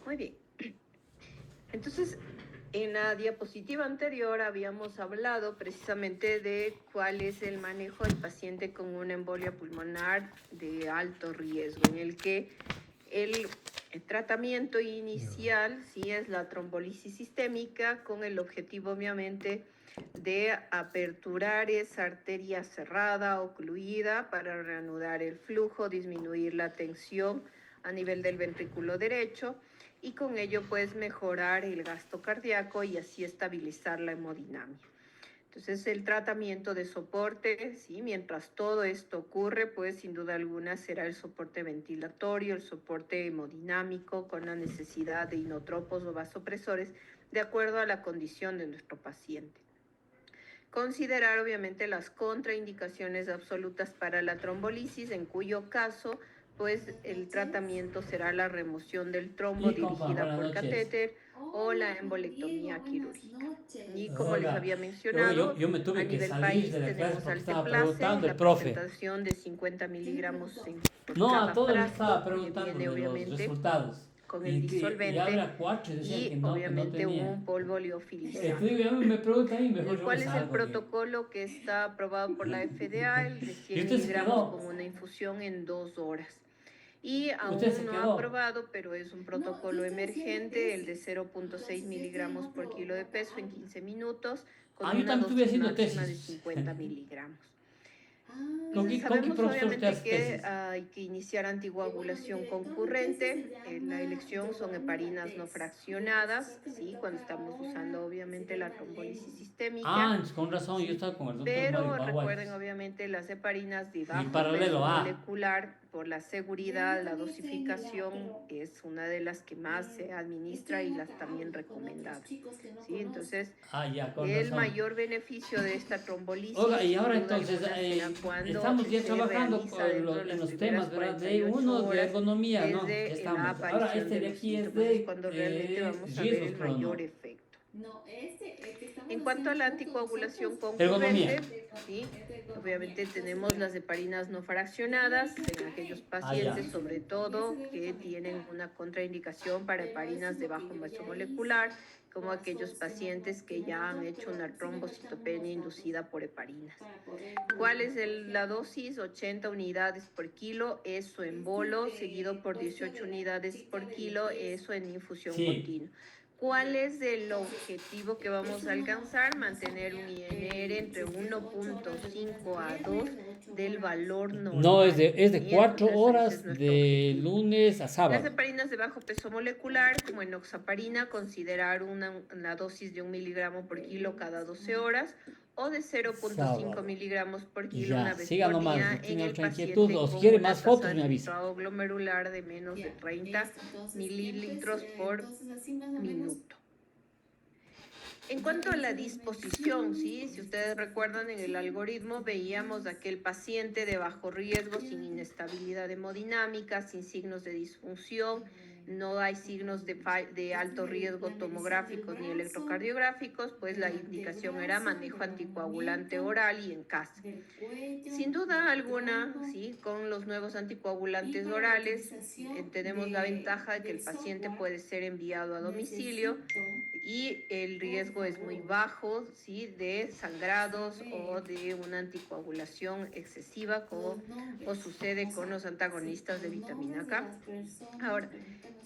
Muy bien. Entonces, en la diapositiva anterior habíamos hablado precisamente de cuál es el manejo del paciente con una embolia pulmonar de alto riesgo, en el que el tratamiento inicial sí es la trombolisis sistémica, con el objetivo obviamente de aperturar esa arteria cerrada, ocluida, para reanudar el flujo, disminuir la tensión a nivel del ventrículo derecho, y con ello pues mejorar el gasto cardíaco y así estabilizar la hemodinamia. Entonces el tratamiento de soporte, ¿sí? Mientras todo esto ocurre, pues sin duda alguna será el soporte ventilatorio, el soporte hemodinámico con la necesidad de inotropos o vasopresores de acuerdo a la condición de nuestro paciente. Considerar obviamente las contraindicaciones absolutas para la trombolisis, en cuyo caso pues el tratamiento será la remoción del trombo dirigida por catéter o la embolectomía quirúrgica. Y como les había mencionado, yo me a tuve que nivel salir país de la clase tenemos porque estaba alteplase, preguntando el la profe. presentación de 50 miligramos por No, a cada todos les estaba frasco, que preguntando viene de los obviamente resultados. con el Y disolvente habla cuatro y decía y que no obviamente tenía. un polvo liofilizado. Te digo, a mí me preguntan a mí, mejor yo me ¿Cuál es el salgo. protocolo que está aprobado por la FDA? El de Y 100 usted se miligramos quedó. con una infusión en 2 horas. Y Usted se aún no ha quedó. aprobado, pero es un protocolo emergente, el de 0.6 miligramos por kilo de peso en 15 minutos, con Yo una también estuve dosis haciendo máxima de tesis. 50 miligramos. ¿Con qué Sabemos profesor usted obviamente hace que tesis? hay que iniciar anticoagulación concurrente. La elección son heparinas no fraccionadas, ¿sí? Cuando estamos usando obviamente la trombolisis sistémica. Con razón, yo estaba con el doctor Mario Pero Baguay. recuerden obviamente las heparinas de Y bajo peso paralelo a. molecular, por la seguridad, la dosificación es una de las que más se administra y las también recomendadas, ¿sí? Entonces, Ya, con el razón. mayor beneficio de esta trombolisis, Oiga, y sin ahora duda entonces alguna, será cuando estamos ya se trabajando realiza dentro de en las los primeras temas, ¿verdad? De 48 uno de horas ergonomía, ¿no? Ya desde la estamos. Ahora aparición este de de los aquí es síntomas. Es de cuando realmente vamos a ver riesgos el mayor crono. efecto. No, el que estamos En cuanto a haciendo la juntos, anticoagulación nosotros. Ergonomía. concurrente, ¿sí? Obviamente tenemos las heparinas no fraccionadas en aquellos Ya. pacientes, sobre todo, que tienen una contraindicación para heparinas de bajo peso molecular, como aquellos pacientes que ya han hecho una trombocitopenia inducida por heparinas. ¿Cuál es la dosis? 80 unidades por kilo, eso en bolo, seguido por 18 unidades por kilo, eso en infusión continua. ¿Cuál es el objetivo que vamos a alcanzar? Mantener un INR entre 1.5 a 2 del valor normal. No, es de ¿sí? 4 Entonces, ese es horas nuestro de objetivo. lunes a Las sábado. heparinas de bajo peso molecular, como enoxaparina, considerar una dosis de 1 miligramo por kilo cada 12 horas o de 0.5 miligramos por kilo Ya, una vez siga por nomás, día si en tiene el otra paciente inquietud o si con quiere una más fotos tasa me de avisa. filtrado glomerular de menos de 30 mililitros por minuto. En cuanto a la disposición, ¿sí? Si ustedes recuerdan, en el algoritmo veíamos aquel paciente de bajo riesgo, sin inestabilidad hemodinámica, sin signos de disfunción, no hay signos de alto riesgo tomográficos ni electrocardiográficos, pues la indicación era manejo anticoagulante oral y en casa. Sin duda alguna, ¿sí? Con los nuevos anticoagulantes orales tenemos la ventaja de que el paciente puede ser enviado a domicilio y el riesgo es muy bajo, ¿sí? De sangrados o de una anticoagulación excesiva, como sucede con los antagonistas de vitamina K. Ahora,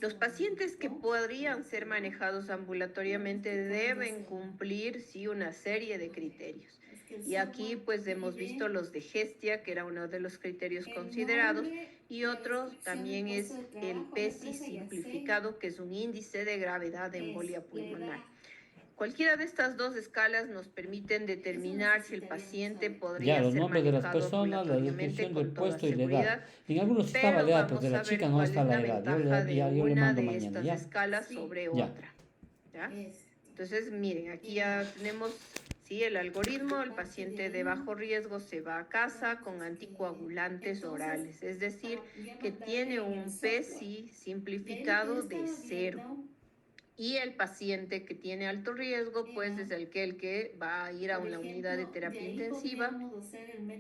los pacientes que podrían ser manejados ambulatoriamente deben cumplir, sí, una serie de criterios. Y aquí pues hemos visto los de Gestia, que era uno de los criterios considerados, y otros también es el PESI simplificado, que es un índice de gravedad de embolia pulmonar. Cualquiera de estas dos escalas nos permiten determinar si el paciente podría los ser nombres de las manejado personas, la ambulatoriamente descripción del con toda puesto y la edad. seguridad. En algunos estaba Pero la edad, pero de vamos la a ver chica no cuál está es la la edad. ventaja de Yo le una mando de mañana, estas ¿ya? escalas sobre Ya. otra. ¿Ya? Entonces, miren, aquí ya tenemos, sí, el algoritmo. El paciente de bajo riesgo se va a casa con anticoagulantes orales, es decir, que tiene un PESI simplificado de 0. Y el paciente que tiene alto riesgo, pues es el que va a ir a una unidad de terapia intensiva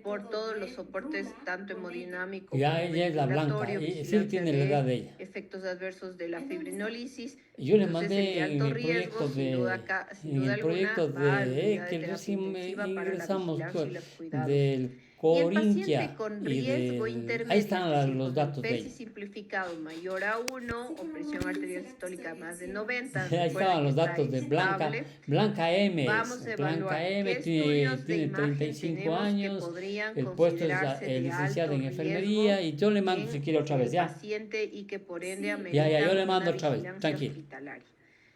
por todos los soportes, tanto hemodinámico como Ella es la blanca, ventilatorio, sí vigilancia tiene la edad de de ella. efectos adversos de la fibrinólisis. Yo le Entonces, mandé el de alto en mi riesgo, proyecto sin duda el proyecto alguna, va a la unidad de que terapia recién intensiva para la ingresamos vigilancia y los cuidados. del Y el paciente Corintia con y riesgo del... Ahí intermedio, es están decir, los con el datos de PESI ahí. simplificado mayor a 1 o presión arterial sistólica más de 90, Ahí recuerden estaban que los está datos de estable. Blanca M. Vamos a Blanca evaluar qué M estudios de tiene imagen 35 tenemos que años, podrían el puesto es considerarse de licenciado alto en enfermería riesgo y yo le mando si en quiere otra vez, el ¿ya? paciente y que por ende Ya, yo ameritan le una mando otra vez, vigilancia tranquilo. hospitalaria.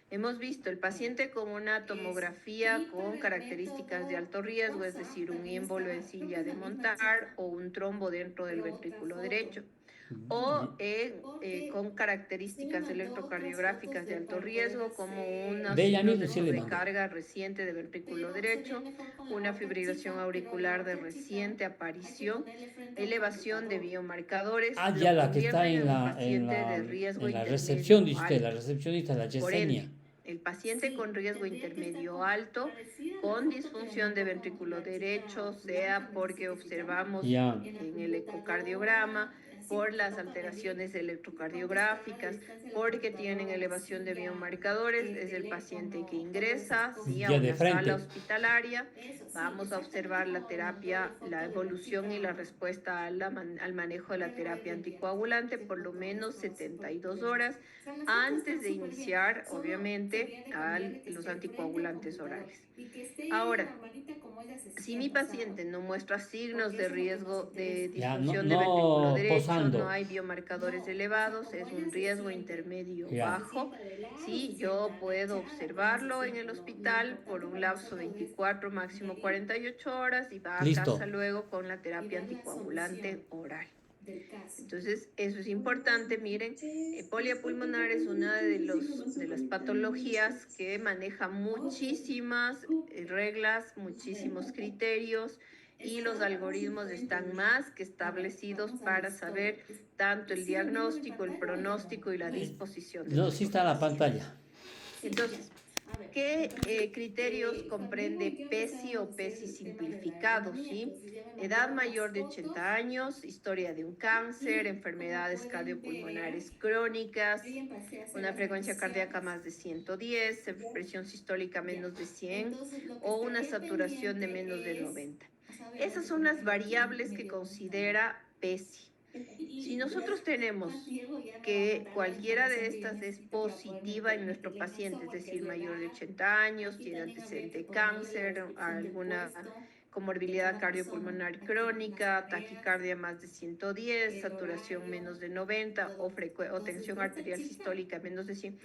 Hemos visto el paciente con una tomografía con características de alto riesgo, es decir, un émbolo en silla de montar o un trombo dentro del ventrículo derecho, o con características electrocardiográficas de alto riesgo, como unos De ella signos mismo de sí le mandé. sobrecarga reciente de ventrículo derecho, una fibrilación auricular de reciente aparición, elevación de biomarcadores, Ah, lo ya la que está convierten en un paciente de riesgo en la intermedio recepción, dice usted, alto. la recepcionista, la Por Yesenia. ende, el paciente con riesgo intermedio alto, con disfunción de ventrículo derecho, sea porque observamos Ya. en el ecocardiograma, por las alteraciones electrocardiográficas, porque tienen elevación de biomarcadores, es el paciente que ingresa ¿sí? a Ya de una frente. sala hospitalaria. Vamos a observar la terapia, la evolución y la respuesta al manejo de la terapia anticoagulante por lo menos 72 horas antes de iniciar, obviamente, los anticoagulantes orales. Ahora, si mi paciente no muestra signos de riesgo de Ya, disfunción de ventrículo derecho, posando. no hay biomarcadores elevados, es un riesgo intermedio bajo, sí, yo puedo observarlo en el hospital por un lapso de 24, máximo 48 horas y va a Listo. casa luego con la terapia anticoagulante oral. Entonces, eso es importante. Miren, polia pulmonar es una de las patologías que maneja muchísimas reglas, muchísimos criterios y los algoritmos están más que establecidos para saber tanto el diagnóstico, el pronóstico y la disposición de No, sí está en la pantalla. Entonces, ¿qué criterios comprende PESI o PESI simplificado? ¿Sí? Edad mayor de 80 años, historia de un cáncer, enfermedades cardiopulmonares crónicas, una frecuencia cardíaca más de 110, presión sistólica menos de 100 o una saturación de menos de 90. Esas son las variables que considera PESI. Si nosotros tenemos que cualquiera de estas es positiva en nuestro paciente, es decir, mayor de 80 años, tiene antecedente de cáncer, alguna comorbilidad cardiopulmonar crónica, taquicardia más de 110, saturación menos de 90 o tensión arterial sistólica menos de 100,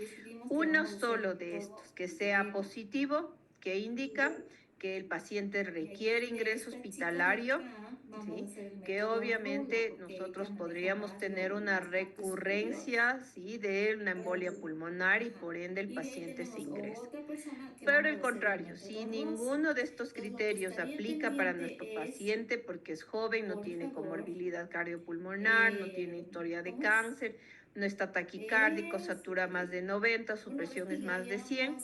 uno solo de estos que sea positivo, que indica que el paciente requiere ingreso hospitalario, ¿sí? Que obviamente nosotros podríamos tener una recurrencia ¿sí? de una embolia pulmonar y por ende el paciente se ingresa. Pero al contrario, si ninguno de estos criterios aplica para nuestro paciente porque es joven, no tiene comorbilidad cardiopulmonar, no tiene historia de cáncer, no está taquicárdico, satura más de 90, su presión es más de 100,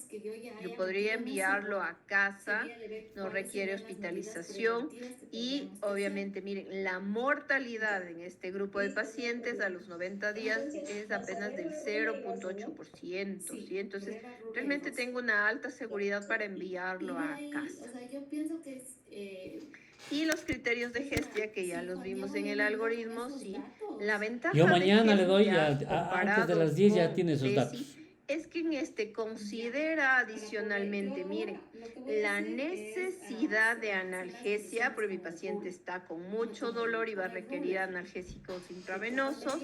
yo podría enviarlo a casa, no requiere hospitalización y obviamente, miren, la mortalidad en este grupo de pacientes a los 90 días es apenas del 0.8%, ¿sí? Entonces, realmente tengo una alta seguridad para enviarlo a casa. Y los criterios de Hestia, que ya los vimos en el algoritmo, sí. La ventaja Yo mañana de le doy, Hestia, antes de las 10 ya con tiene sus PESI, datos. es que en este considera adicionalmente, miren, la necesidad de analgesia, porque mi paciente está con mucho dolor y va a requerir analgésicos intravenosos.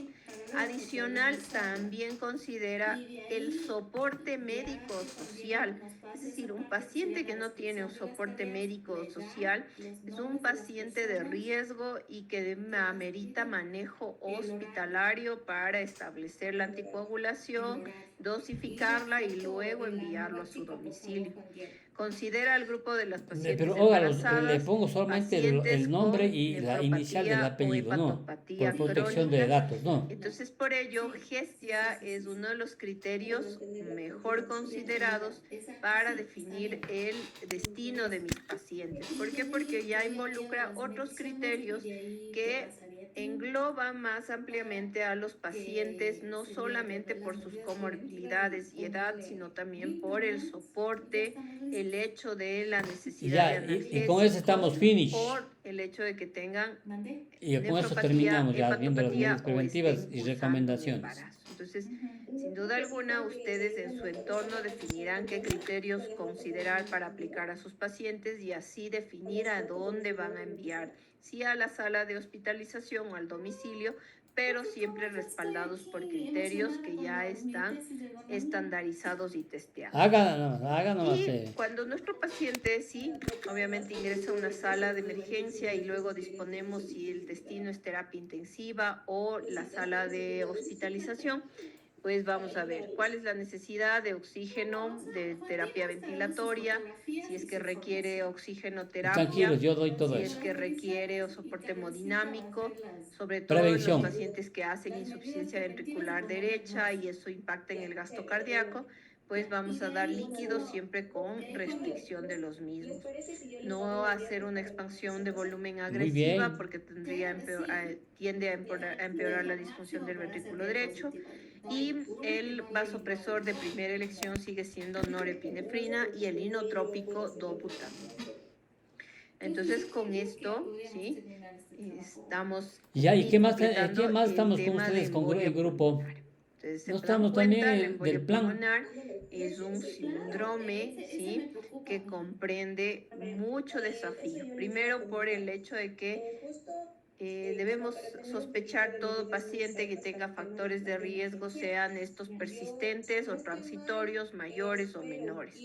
Adicional, también considera el soporte médico social, es decir, un paciente que no tiene un soporte médico social es un paciente de riesgo y que amerita manejo hospitalario para establecer la anticoagulación, dosificarla y luego enviarlo a su domicilio. Considera el grupo de las pacientes Pero óigalo, embarazadas, le pongo solamente el nombre y la inicial del apellido, ¿no? Por protección de datos, ¿no? Entonces, por ello, Hestia es uno de los criterios mejor considerados para definir el destino de mis pacientes. ¿Por qué? Porque ya involucra otros criterios que engloba más ampliamente a los pacientes, no solamente por sus comorbilidades y edad, sino también por el soporte, el hecho de la necesidad de analgésicos, y con eso estamos finish. por el hecho de que tengan y con eso terminamos ya viendo las medidas o preventivas estén y cursando un recomendaciones. embarazo. Entonces, sin duda alguna, ustedes en su entorno definirán qué criterios considerar para aplicar a sus pacientes y así definir a dónde van a enviar, si a la sala de hospitalización o al domicilio, pero siempre respaldados por criterios que ya están estandarizados y testeados. Haga nomás. Y cuando nuestro paciente, sí, obviamente ingresa a una sala de emergencia y luego disponemos si el destino es terapia intensiva o la sala de hospitalización, pues vamos a ver cuál es la necesidad de oxígeno, de terapia ventilatoria, si es que requiere oxigenoterapia. Tranquilos, yo doy todo si eso. es que requiere soporte hemodinámico, sobre todo Prevención. en los pacientes que hacen insuficiencia ventricular derecha y eso impacta en el gasto cardíaco, pues vamos a dar líquidos siempre con restricción de los mismos. No hacer una expansión de volumen agresiva porque tiende a empeorar la disfunción del ventrículo derecho. Y el vasopresor de primera elección sigue siendo norepinefrina y el inotrópico dobutamina. Entonces, con esto, ¿sí? Estamos. Ya, ¿y qué más estamos con ustedes, con el grupo? Entonces, no estamos también del plan. Pulmonar es un síndrome, ¿sí? Que comprende mucho desafío. Primero, por el hecho de que debemos sospechar todo paciente que tenga factores de riesgo, sean estos persistentes o transitorios, mayores o menores.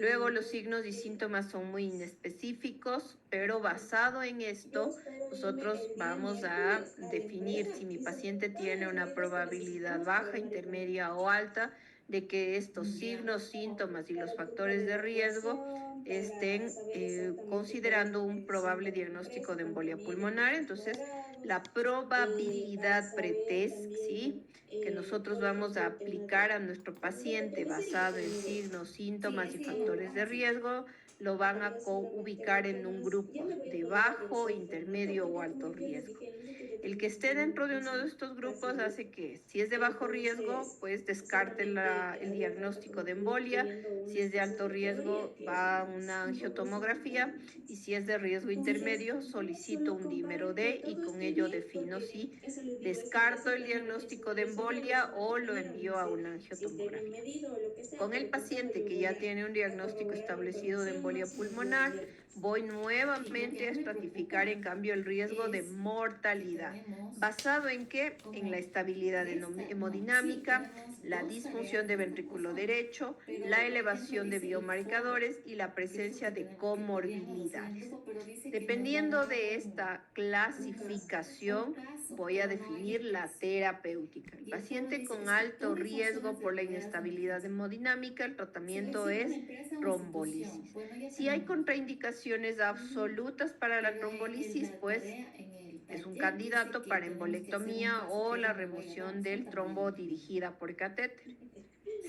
Luego los signos y síntomas son muy inespecíficos, pero basado en esto, nosotros vamos a definir si mi paciente tiene una probabilidad baja, intermedia o alta de que estos signos, síntomas y los factores de riesgo estén considerando un probable diagnóstico de embolia pulmonar. Entonces, la probabilidad pretest, ¿sí?, que nosotros vamos a aplicar a nuestro paciente basado en signos, síntomas y factores de riesgo, lo van a ubicar en un grupo de bajo, intermedio o alto riesgo. El que esté dentro de uno de estos grupos hace que, si es de bajo riesgo, pues descarte el diagnóstico de embolia. Si es de alto riesgo, va a una angiotomografía. Y si es de riesgo intermedio, solicito un dímero D y con ello defino si descarto el diagnóstico de embolia o lo envío a una angiotomografía. Con el paciente que ya tiene un diagnóstico establecido de embolia pulmonar, voy nuevamente a estratificar en cambio el riesgo de mortalidad. ¿Basado en qué? En la estabilidad hemodinámica, la disfunción de ventrículo derecho, la elevación de biomarcadores y la presencia de comorbilidades. Dependiendo de esta clasificación, voy a definir la terapéutica. El paciente con alto riesgo por la inestabilidad hemodinámica, el tratamiento es trombolisis. Si hay contraindicaciones absolutas para la trombolisis, pues es un candidato para embolectomía o la remoción del trombo dirigida por catéter.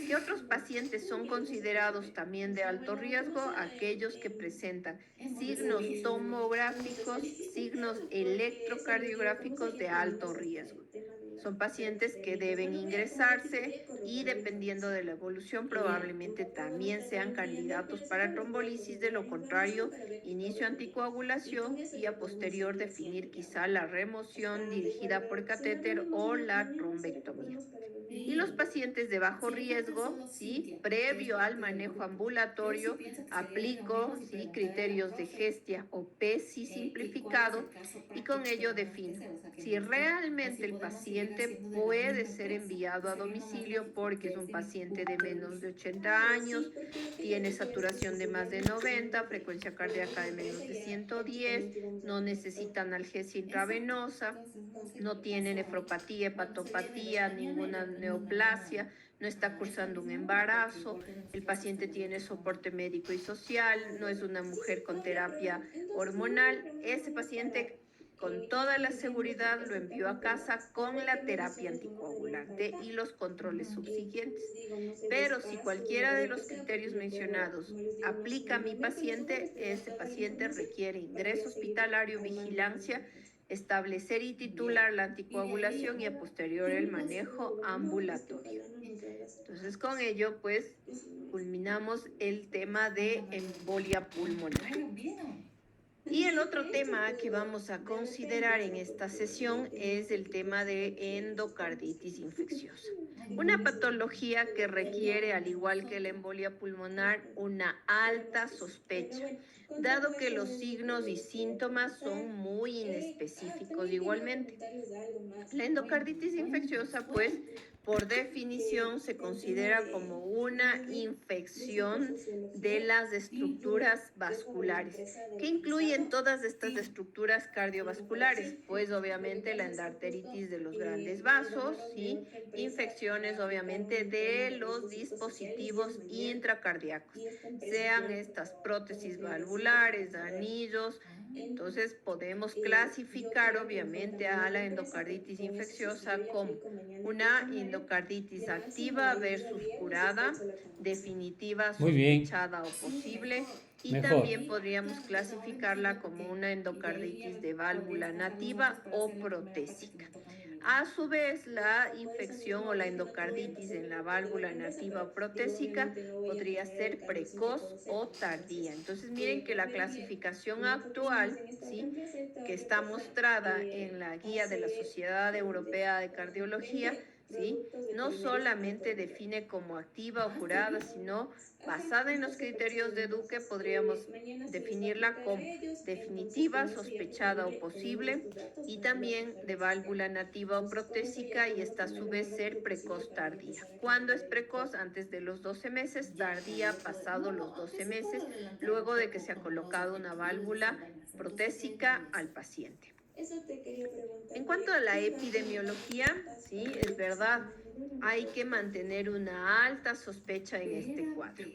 ¿Qué otros pacientes son considerados también de alto riesgo? Aquellos que presentan signos tomográficos, signos electrocardiográficos de alto riesgo. Son pacientes que deben ingresarse y dependiendo de la evolución probablemente también sean candidatos para trombolisis. De lo contrario, inicio anticoagulación y a posterior definir quizá la remoción dirigida por catéter o la trombectomía. Y los pacientes de bajo riesgo, ¿sí?, previo al manejo ambulatorio, aplico, ¿sí?, criterios de Gestia o PESI simplificado y con ello defino si realmente el paciente puede ser enviado a domicilio porque es un paciente de menos de 80 años, tiene saturación de más de 90, frecuencia cardíaca de menos de 110, no necesita analgesia intravenosa, no tiene nefropatía, hepatopatía, ninguna neoplasia, no está cursando un embarazo, el paciente tiene soporte médico y social, no es una mujer con terapia hormonal. Ese paciente con toda la seguridad lo envío a casa con la terapia anticoagulante y los controles subsiguientes. Pero si cualquiera de los criterios mencionados aplica a mi paciente, ese paciente requiere ingreso hospitalario, vigilancia, establecer y titular la anticoagulación y a posterior el manejo ambulatorio. Entonces, con ello, pues, culminamos el tema de embolia pulmonar. Y el otro tema que vamos a considerar en esta sesión es el tema de endocarditis infecciosa. Una patología que requiere, al igual que la embolia pulmonar, una alta sospecha, dado que los signos y síntomas son muy inespecíficos igualmente. La endocarditis infecciosa, pues, por definición se considera como una infección de las estructuras vasculares, que incluyen todas estas estructuras cardiovasculares, pues obviamente la endarteritis de los grandes vasos, ¿sí? Infecciones obviamente de los dispositivos intracardíacos, sean estas prótesis valvulares, anillos. Entonces podemos clasificar obviamente a la endocarditis infecciosa como una endocarditis activa versus curada, definitiva, sospechada o posible. Y también podríamos clasificarla como una endocarditis de válvula nativa o protésica. A su vez, la infección o la endocarditis en la válvula nativa o protésica podría ser precoz o tardía. Entonces, miren que la clasificación actual, ¿sí?, que está mostrada en la guía de la Sociedad Europea de Cardiología, ¿sí?, no solamente define como activa o curada, sino basada en los criterios de Duque, podríamos definirla como definitiva, sospechada o posible, y también de válvula nativa o protésica, y esta a su vez ser precoz tardía. ¿Cuándo es precoz? Antes de los 12 meses, tardía pasado los 12 meses, luego de que se ha colocado una válvula protésica al paciente. En cuanto a la epidemiología, sí, es verdad, hay que mantener una alta sospecha en este cuadro.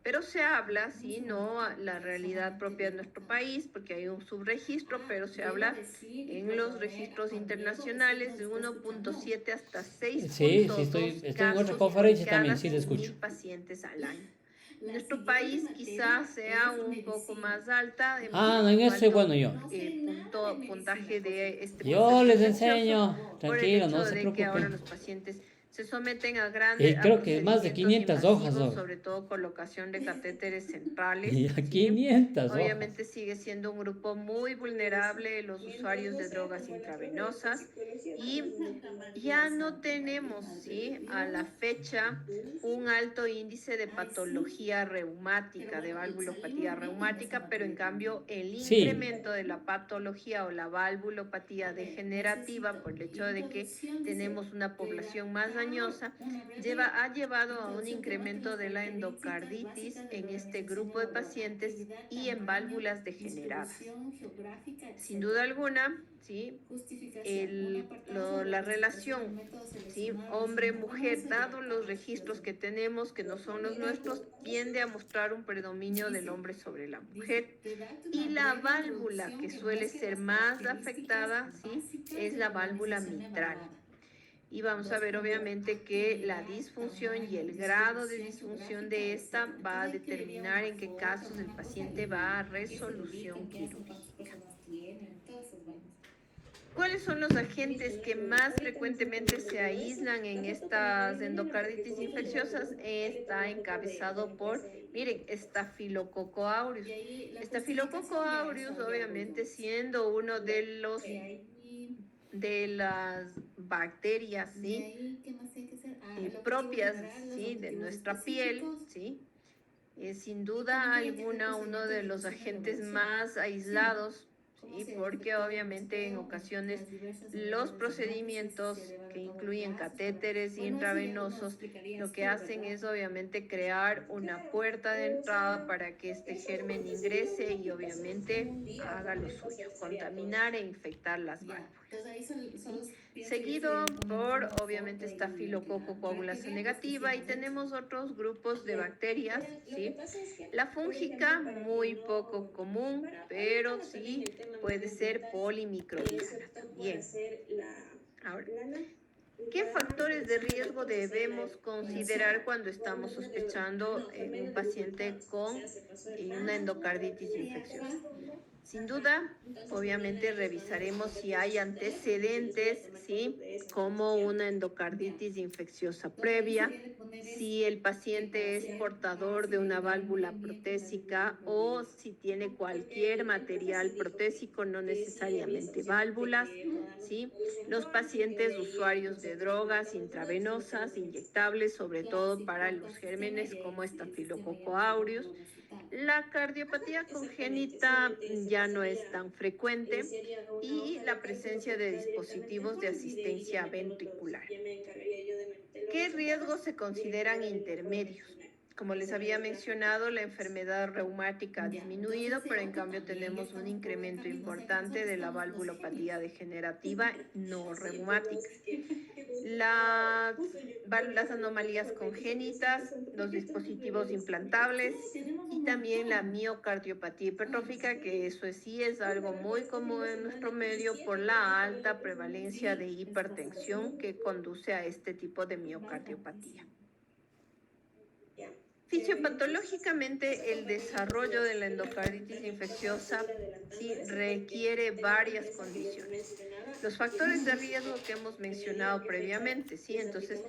Pero se habla, sí, no la realidad propia de nuestro país, porque hay un subregistro, pero se habla en los registros internacionales de 1.7 hasta 6.2 sí, estoy en otra conferencia también, sí le escucho. Pacientes al año. En nuestro país quizás sea un poco más alta. No, en eso soy bueno yo. Puntaje de este yo les enseño, tranquilo, no se de preocupen. Que ahora los pacientes se someten a grandes creo que más de 500 hojas, ¿no? sobre todo colocación de catéteres centrales. Y a 500 Obviamente sigue siendo un grupo muy vulnerable los usuarios de drogas intravenosas, y ya no tenemos, ¿sí?, a la fecha un alto índice de patología reumática, de valvulopatía reumática, pero en cambio el incremento de la patología o la valvulopatía degenerativa, por el hecho de que tenemos una población más dañosa, ha llevado a un incremento de la endocarditis en este grupo de pacientes y en válvulas degeneradas. Sin duda alguna, ¿sí?, la relación, ¿sí?, hombre-mujer, dado los registros que tenemos, que no son los nuestros, tiende a mostrar un predominio del hombre sobre la mujer. Y la válvula que suele ser más afectada, ¿sí?, es la válvula mitral. Y vamos a ver obviamente que la disfunción y el grado de disfunción de esta va a determinar en qué casos el paciente va a resolución quirúrgica. ¿Cuáles son los agentes que más frecuentemente se aíslan en estas endocarditis infecciosas? Está encabezado por, miren, Staphylococcus aureus. Staphylococcus aureus, obviamente, siendo uno de las bacterias, ¿sí?, propias, ¿sí?, de nuestra piel, ¿sí?, es sin duda alguna uno de los agentes más aislados, ¿sí?, porque obviamente en ocasiones los procedimientos que incluyen catéteres intravenosos lo que hacen es obviamente crear una puerta de entrada para que este germen ingrese y obviamente haga lo suyo, contaminar e infectar las válvulas. Seguido por obviamente Staphylococcus coagulasa negativa, y tenemos otros grupos de bacterias, ¿sí? La fúngica, muy poco común, pero sí puede ser polimicrobiana también. Ahora, ¿qué factores de riesgo debemos considerar cuando estamos sospechando en un paciente con una endocarditis infecciosa? Sin duda, obviamente revisaremos si hay antecedentes, ¿sí? Como una endocarditis infecciosa previa, si el paciente es portador de una válvula protésica o si tiene cualquier material protésico, no necesariamente válvulas, ¿sí? Los pacientes usuarios de drogas intravenosas, inyectables, sobre todo para los gérmenes como Staphylococcus aureus. La cardiopatía congénita ya no es tan frecuente y la presencia de dispositivos de asistencia ventricular. ¿Qué riesgos se consideran intermedios? Como les había mencionado, la enfermedad reumática ha disminuido, pero en cambio tenemos un incremento importante de la valvulopatía degenerativa no reumática. Las anomalías congénitas, los dispositivos implantables y también la miocardiopatía hipertrófica, que eso sí es algo muy común en nuestro medio por la alta prevalencia de hipertensión que conduce a este tipo de miocardiopatía. Fisiopatológicamente, el desarrollo de la endocarditis infecciosa sí requiere varias condiciones. Los factores de riesgo que hemos mencionado previamente, ¿sí? Entonces,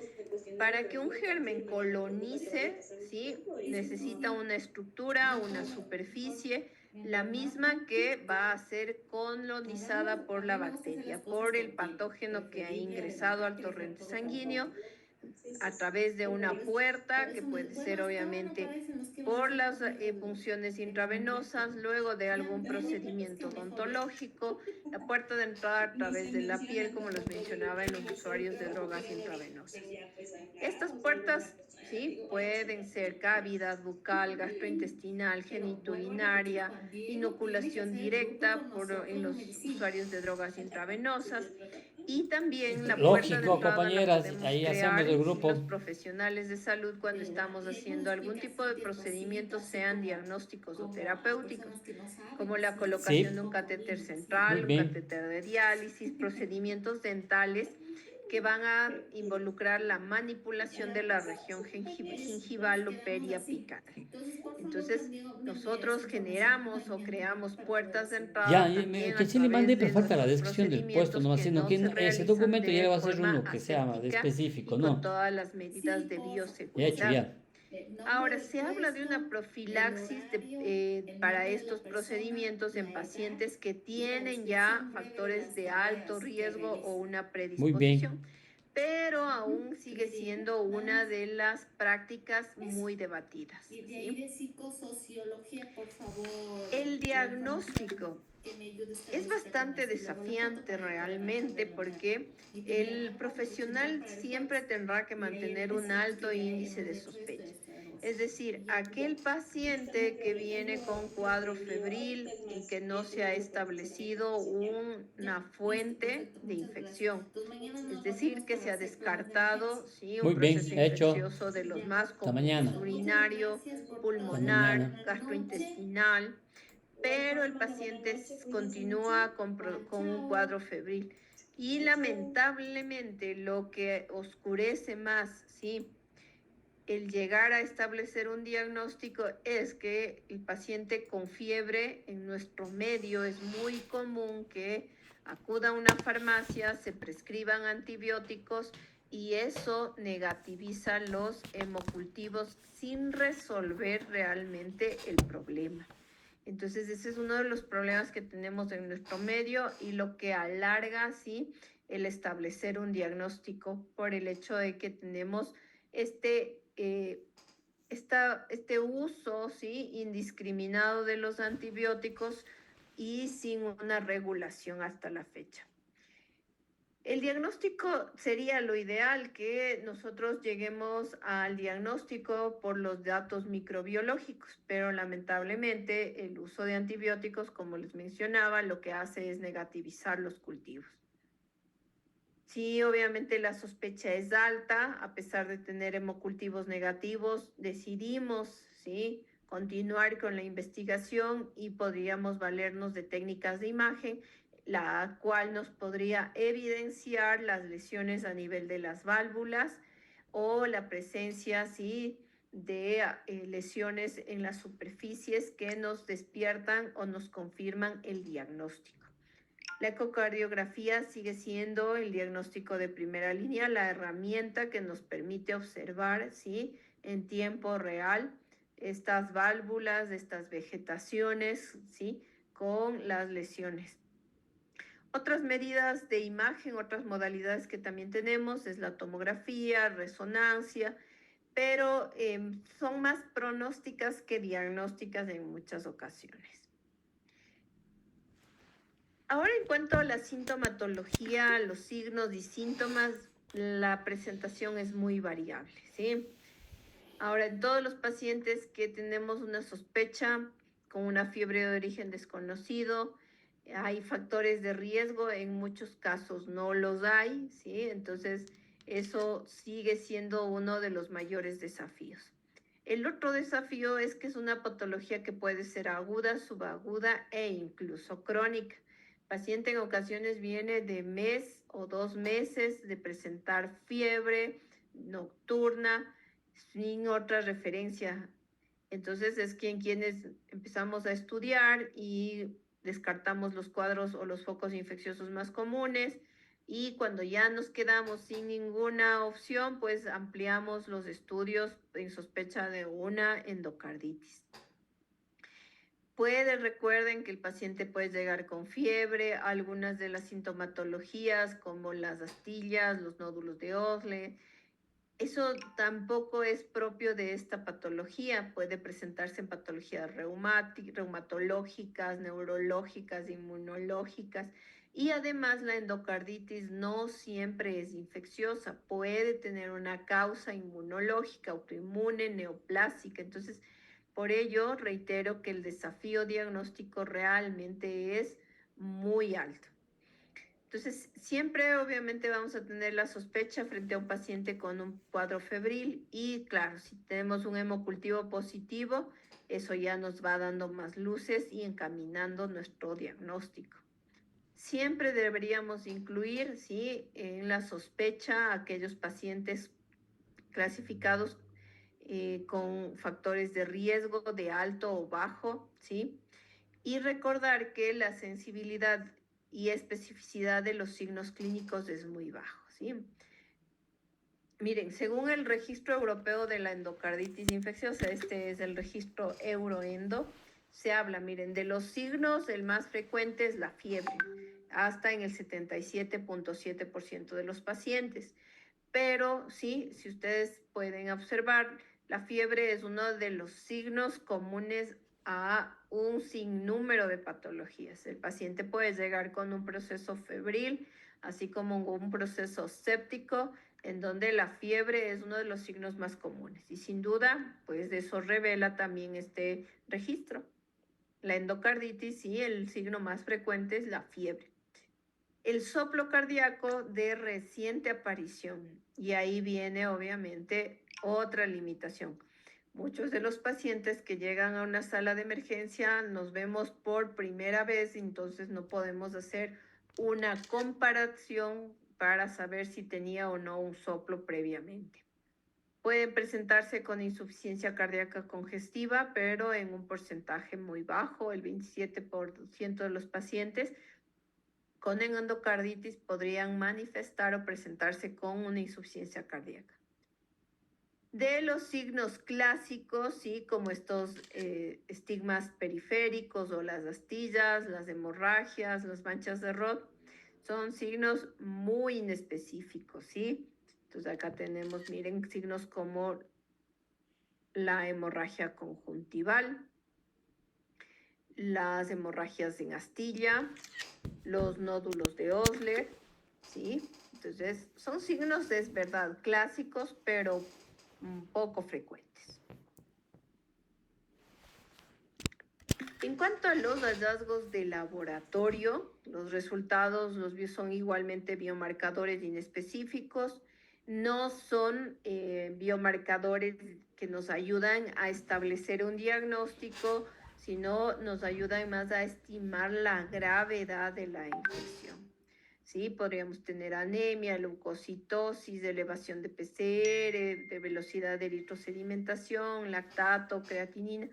para que un germen colonice, ¿sí? Necesita una estructura, una superficie, la misma que va a ser colonizada por la bacteria, por el patógeno que ha ingresado al torrente sanguíneo, a través de una puerta, que puede ser obviamente por las punciones intravenosas, luego de algún procedimiento odontológico, la puerta de entrada a través de la piel, como les mencionaba en los usuarios de drogas intravenosas. Estas puertas, sí, pueden ser cavidad bucal, gastrointestinal, genitourinaria, inoculación directa en los usuarios de drogas intravenosas, y también la puerta de Lógico, entrada la compañeras, podemos ahí hacemos crear el si los grupo. profesionales de salud, cuando estamos haciendo algún tipo de procedimientos, sean diagnósticos o terapéuticos, como la colocación de un catéter central, un catéter de diálisis, procedimientos dentales que van a involucrar la manipulación de la región gingival o periapical. Entonces, nosotros generamos o creamos puertas de entrada también que a sí le mandé, través pero de falta la nuestros descripción del puesto, procedimientos nomás, que sino no que se ese realizan documento ya le de va a hacer forma uno que sea más aséptica específico, y con ¿no? todas las medidas de Ya hecho, bioseguridad. ya. Ahora, se habla de una profilaxis para estos procedimientos en pacientes que tienen ya factores de alto riesgo o una Muy predisposición, bien. pero aún sigue siendo una de las prácticas muy debatidas. Y de ahí de psicosociología, por favor. El diagnóstico es bastante desafiante realmente porque el profesional siempre tendrá que mantener un alto índice de sospecha. Es decir, aquel paciente que viene con cuadro febril y que no se ha establecido una fuente de infección. Es decir, que se ha descartado, ¿sí? Un Muy bien, proceso hecho. infeccioso de los más Hasta comunes, mañana. urinario, pulmonar, gastrointestinal, pero el paciente continúa con un cuadro febril. Y lamentablemente lo que oscurece más, ¿sí?, el llegar a establecer un diagnóstico es que el paciente con fiebre, en nuestro medio es muy común que acuda a una farmacia, se prescriban antibióticos y eso negativiza los hemocultivos sin resolver realmente el problema. Entonces ese es uno de los problemas que tenemos en nuestro medio y lo que alarga, ¿sí?, el establecer un diagnóstico por el hecho de que tenemos este uso, ¿sí?, indiscriminado de los antibióticos y sin una regulación hasta la fecha. El diagnóstico sería lo ideal, que nosotros lleguemos al diagnóstico por los datos microbiológicos, pero lamentablemente el uso de antibióticos, como les mencionaba, lo que hace es negativizar los cultivos. Sí, obviamente la sospecha es alta, a pesar de tener hemocultivos negativos, decidimos, ¿sí?, continuar con la investigación y podríamos valernos de técnicas de imagen, la cual nos podría evidenciar las lesiones a nivel de las válvulas o la presencia, ¿sí?, de lesiones en las superficies que nos despiertan o nos confirman el diagnóstico. La ecocardiografía sigue siendo el diagnóstico de primera línea, la herramienta que nos permite observar, ¿sí?, en tiempo real estas válvulas, estas vegetaciones, ¿sí?, con las lesiones. Otras medidas de imagen, otras modalidades que también tenemos es la tomografía, resonancia, pero son más pronósticas que diagnósticas en muchas ocasiones. Ahora, en cuanto a la sintomatología, los signos y síntomas, la presentación es muy variable, ¿sí? Ahora, en todos los pacientes que tenemos una sospecha con una fiebre de origen desconocido, hay factores de riesgo, en muchos casos no los hay, ¿sí? Entonces, eso sigue siendo uno de los mayores desafíos. El otro desafío es que es una patología que puede ser aguda, subaguda e incluso crónica. El paciente en ocasiones viene de mes o 2 meses de presentar fiebre nocturna sin otra referencia. Entonces es quienes empezamos a estudiar y descartamos los cuadros o los focos infecciosos más comunes, y cuando ya nos quedamos sin ninguna opción, pues ampliamos los estudios en sospecha de una endocarditis. Recuerden que el paciente puede llegar con fiebre, algunas de las sintomatologías como las astillas, los nódulos de Osle. Eso tampoco es propio de esta patología, puede presentarse en patologías reumatológicas, neurológicas, inmunológicas, y además la endocarditis no siempre es infecciosa, puede tener una causa inmunológica, autoinmune, neoplásica. Entonces, por ello, reitero que el desafío diagnóstico realmente es muy alto. Entonces, siempre obviamente vamos a tener la sospecha frente a un paciente con un cuadro febril, y claro, si tenemos un hemocultivo positivo, eso ya nos va dando más luces y encaminando nuestro diagnóstico. Siempre deberíamos incluir, ¿sí?, en la sospecha aquellos pacientes clasificados con factores de riesgo de alto o bajo, ¿sí? Y recordar que la sensibilidad y especificidad de los signos clínicos es muy bajo, ¿sí? Miren, según el Registro Europeo de la Endocarditis Infecciosa, este es el registro Euroendo, se habla, miren, de los signos, el más frecuente es la fiebre, hasta en el 77.7% de los pacientes. Pero sí, si ustedes pueden observar, la fiebre es uno de los signos comunes a un sinnúmero de patologías. El paciente puede llegar con un proceso febril, así como un proceso séptico, en donde la fiebre es uno de los signos más comunes. Y sin duda, pues de eso revela también este registro. La endocarditis, sí, el signo más frecuente es la fiebre. El soplo cardíaco de reciente aparición, y ahí viene obviamente otra limitación. Muchos de los pacientes que llegan a una sala de emergencia nos vemos por primera vez, entonces no podemos hacer una comparación para saber si tenía o no un soplo previamente. Pueden presentarse con insuficiencia cardíaca congestiva, pero en un porcentaje muy bajo, el 27% de los pacientes con endocarditis podrían manifestar o presentarse con una insuficiencia cardíaca. De los signos clásicos, ¿sí?, como estos estigmas periféricos o las astillas, las hemorragias, las manchas de Roth, son signos muy inespecíficos, ¿sí? Entonces acá tenemos, miren, signos como la hemorragia conjuntival, las hemorragias en astilla, los nódulos de Osler, ¿sí? Entonces, son signos, es verdad, clásicos, pero poco frecuentes. En cuanto a los hallazgos de laboratorio, los resultados son igualmente biomarcadores inespecíficos, no son biomarcadores que nos ayudan a establecer un diagnóstico, sino nos ayudan más a estimar la gravedad de la infección. ¿Sí? Podríamos tener anemia, leucocitosis, elevación de PCR, de velocidad velocidad de eritrosedimentación, lactato, creatinina,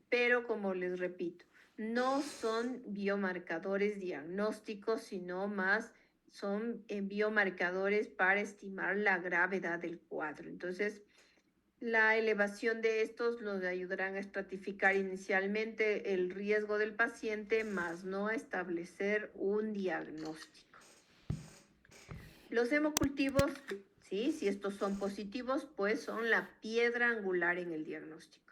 pero como les repito, no son biomarcadores diagnósticos, sino más son biomarcadores para estimar la gravedad del cuadro. Entonces, la elevación de estos los ayudarán a estratificar inicialmente el riesgo del paciente, más no a establecer un diagnóstico. Los hemocultivos, ¿sí? Si estos son positivos, pues son la piedra angular en el diagnóstico.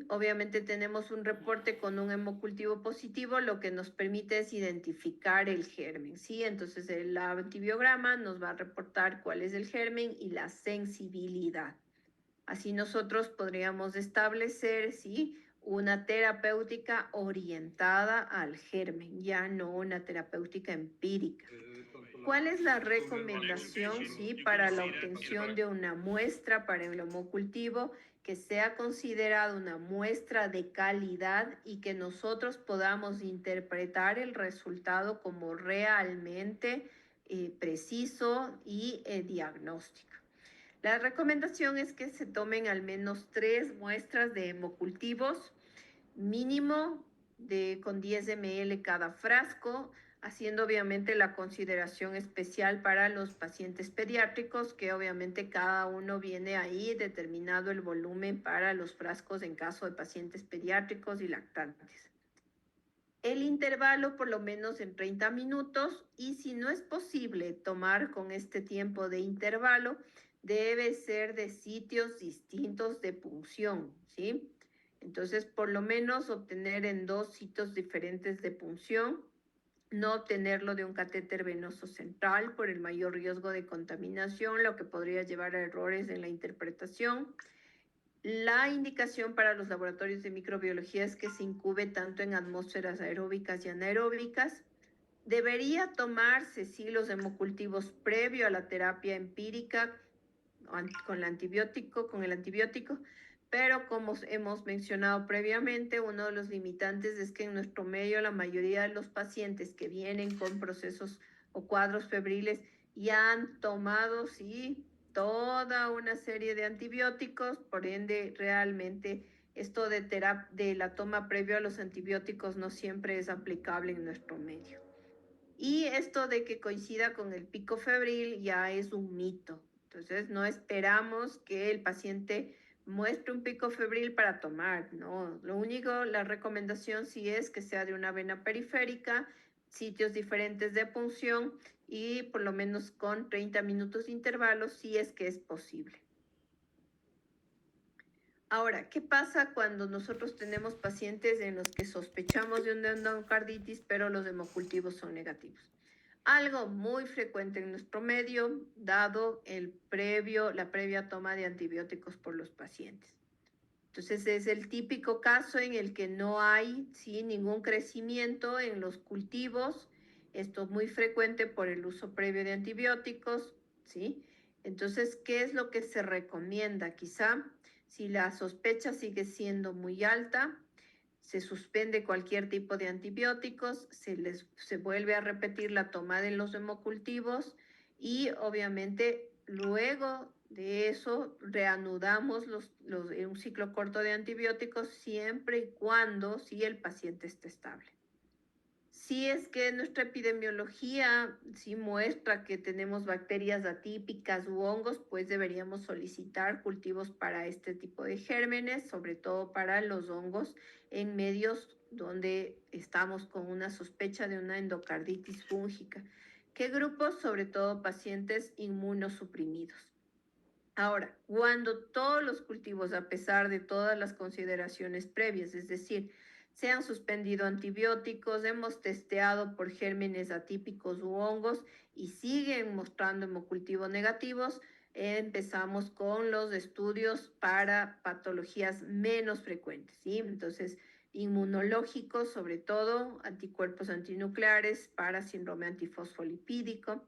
Obviamente tenemos un reporte con un hemocultivo positivo, lo que nos permite es identificar el germen, ¿sí? Entonces el antibiograma nos va a reportar cuál es el germen y la sensibilidad. Así nosotros podríamos establecer, ¿sí?, una terapéutica orientada al germen, ya no una terapéutica empírica. ¿Cuál es la recomendación, sí, para la obtención de una muestra para el hemocultivo que sea considerada una muestra de calidad y que nosotros podamos interpretar el resultado como realmente preciso y diagnóstico? La recomendación es que se tomen al menos 3 muestras de hemocultivos, mínimo con 10 ml cada frasco, haciendo obviamente la consideración especial para los pacientes pediátricos, que obviamente cada uno viene ahí determinado el volumen para los frascos en caso de pacientes pediátricos y lactantes. El intervalo por lo menos en 30 minutos, y si no es posible tomar con este tiempo de intervalo, debe ser de sitios distintos de punción, ¿sí? Entonces, por lo menos obtener en 2 sitios diferentes de punción, no obtenerlo de un catéter venoso central por el mayor riesgo de contaminación, lo que podría llevar a errores en la interpretación. La indicación para los laboratorios de microbiología es que se incube tanto en atmósferas aeróbicas y anaeróbicas. Debería tomarse, sí, los hemocultivos previo a la terapia empírica con el antibiótico, pero como hemos mencionado previamente, uno de los limitantes es que en nuestro medio la mayoría de los pacientes que vienen con procesos o cuadros febriles ya han tomado, sí, toda una serie de antibióticos, por ende realmente esto de la toma previo a los antibióticos no siempre es aplicable en nuestro medio. Y esto de que coincida con el pico febril ya es un mito. Entonces no esperamos que el paciente muestre un pico febril para tomar, ¿no? Lo único, la recomendación sí es que sea de una vena periférica, sitios diferentes de punción y por lo menos con 30 minutos de intervalos si es que es posible. Ahora, ¿qué pasa cuando nosotros tenemos pacientes en los que sospechamos de una endocarditis, pero los hemocultivos son negativos? Algo muy frecuente en nuestro medio, dado la previa toma de antibióticos por los pacientes. Entonces, es el típico caso en el que no hay, ¿sí?, ningún crecimiento en los cultivos. Esto es muy frecuente por el uso previo de antibióticos, ¿sí? Entonces, ¿qué es lo que se recomienda? Quizá, si la sospecha sigue siendo muy alta, se suspende cualquier tipo de antibióticos, se vuelve a repetir la toma de los hemocultivos y obviamente luego de eso reanudamos un ciclo corto de antibióticos siempre y cuando si el paciente esté estable. Si es que nuestra epidemiología sí muestra que tenemos bacterias atípicas u hongos, pues deberíamos solicitar cultivos para este tipo de gérmenes, sobre todo para los hongos en medios donde estamos con una sospecha de una endocarditis fúngica. ¿Qué grupos? Sobre todo pacientes inmunosuprimidos. Ahora, cuando todos los cultivos, a pesar de todas las consideraciones previas, es decir, se han suspendido antibióticos, hemos testeado por gérmenes atípicos u hongos y siguen mostrando hemocultivos negativos, empezamos con los estudios para patologías menos frecuentes, ¿sí? Entonces, inmunológicos, sobre todo, anticuerpos antinucleares para síndrome antifosfolipídico.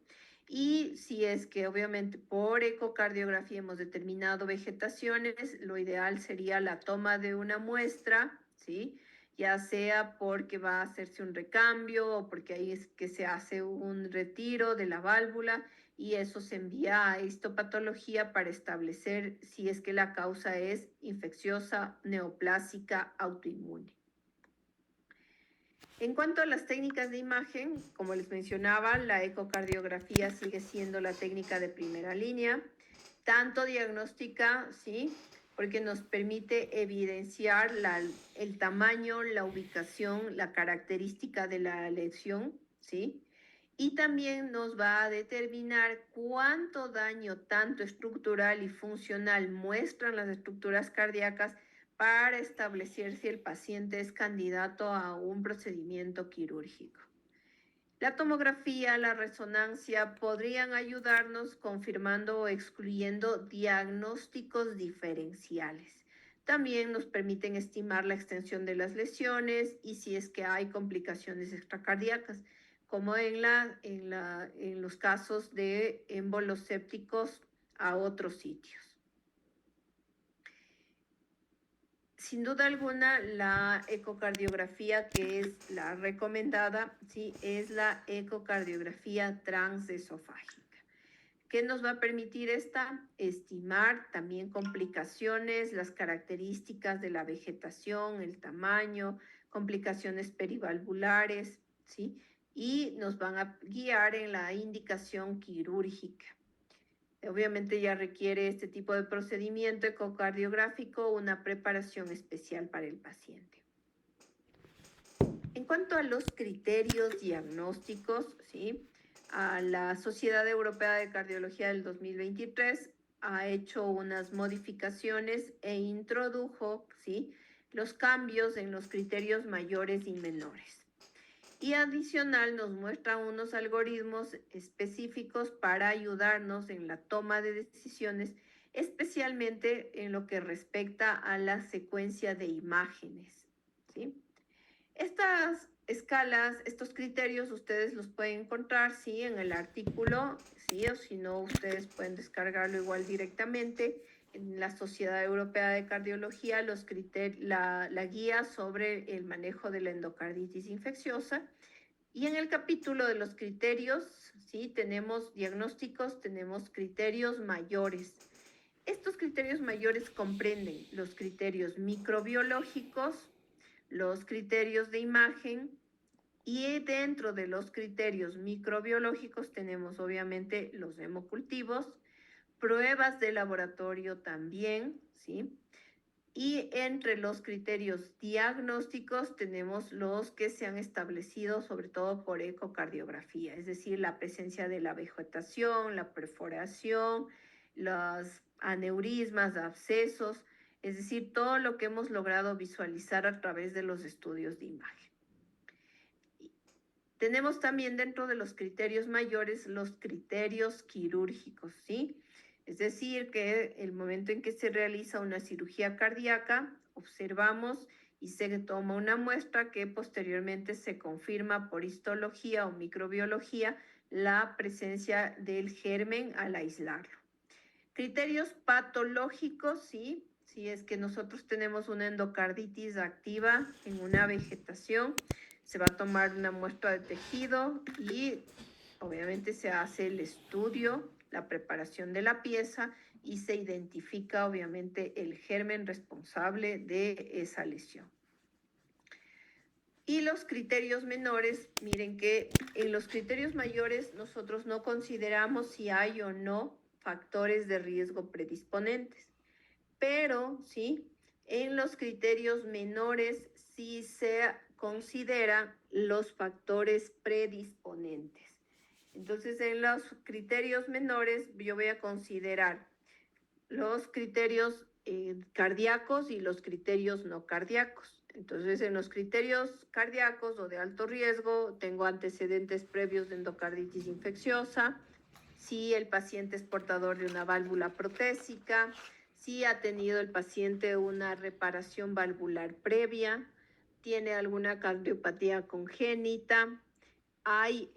Y si es que obviamente por ecocardiografía hemos determinado vegetaciones, lo ideal sería la toma de una muestra, ¿sí?, ya sea porque va a hacerse un recambio o porque ahí es que se hace un retiro de la válvula y eso se envía a histopatología para establecer si es que la causa es infecciosa, neoplásica, autoinmune. En cuanto a las técnicas de imagen, como les mencionaba, la ecocardiografía sigue siendo la técnica de primera línea, tanto diagnóstica, ¿sí?, porque nos permite evidenciar el tamaño, la ubicación, la característica de la lesión, ¿sí? Y también nos va a determinar cuánto daño, tanto estructural y funcional, muestran las estructuras cardíacas para establecer si el paciente es candidato a un procedimiento quirúrgico. La tomografía, la resonancia podrían ayudarnos confirmando o excluyendo diagnósticos diferenciales. También nos permiten estimar la extensión de las lesiones y si es que hay complicaciones extracardíacas, como en los casos de émbolos sépticos a otros sitios. Sin duda alguna, la ecocardiografía que es la recomendada, sí, es la ecocardiografía transesofágica. ¿Qué nos va a permitir esta? Estimar también complicaciones, las características de la vegetación, el tamaño, complicaciones perivalvulares, ¿sí? Y nos van a guiar en la indicación quirúrgica. Obviamente ya requiere este tipo de procedimiento ecocardiográfico una preparación especial para el paciente. En cuanto a los criterios diagnósticos, ¿sí?, a la Sociedad Europea de Cardiología del 2023 ha hecho unas modificaciones e introdujo, ¿sí?, los cambios en los criterios mayores y menores. Y adicional nos muestra unos algoritmos específicos para ayudarnos en la toma de decisiones, especialmente en lo que respecta a la secuencia de imágenes, ¿sí? Estas escalas, estos criterios, ustedes los pueden encontrar, sí, en el artículo, sí, o si no, ustedes pueden descargarlo igual directamente en la Sociedad Europea de Cardiología, la guía sobre el manejo de la endocarditis infecciosa. Y en el capítulo de los criterios, sí, tenemos diagnósticos, tenemos criterios mayores. Estos criterios mayores comprenden los criterios microbiológicos, los criterios de imagen, y dentro de los criterios microbiológicos tenemos obviamente los hemocultivos, pruebas de laboratorio también, ¿sí? Y entre los criterios diagnósticos tenemos los que se han establecido sobre todo por ecocardiografía, es decir, la presencia de la vegetación, la perforación, los aneurismas, abscesos, es decir, todo lo que hemos logrado visualizar a través de los estudios de imagen. Tenemos también dentro de los criterios mayores los criterios quirúrgicos, ¿sí? Es decir, que el momento en que se realiza una cirugía cardíaca, observamos y se toma una muestra que posteriormente se confirma por histología o microbiología la presencia del germen al aislarlo. Criterios patológicos, ¿sí? Si es que nosotros tenemos una endocarditis activa en una vegetación, se va a tomar una muestra de tejido y obviamente se hace el estudio, la preparación de la pieza y se identifica obviamente el germen responsable de esa lesión. Y los criterios menores, miren que en los criterios mayores nosotros no consideramos si hay o no factores de riesgo predisponentes, pero sí, en los criterios menores sí se consideran los factores predisponentes. Entonces, en los criterios menores yo voy a considerar los criterios cardíacos y los criterios no cardíacos. Entonces, en los criterios cardíacos o de alto riesgo, tengo antecedentes previos de endocarditis infecciosa, si el paciente es portador de una válvula protésica, si ha tenido el paciente una reparación valvular previa, tiene alguna cardiopatía congénita, hay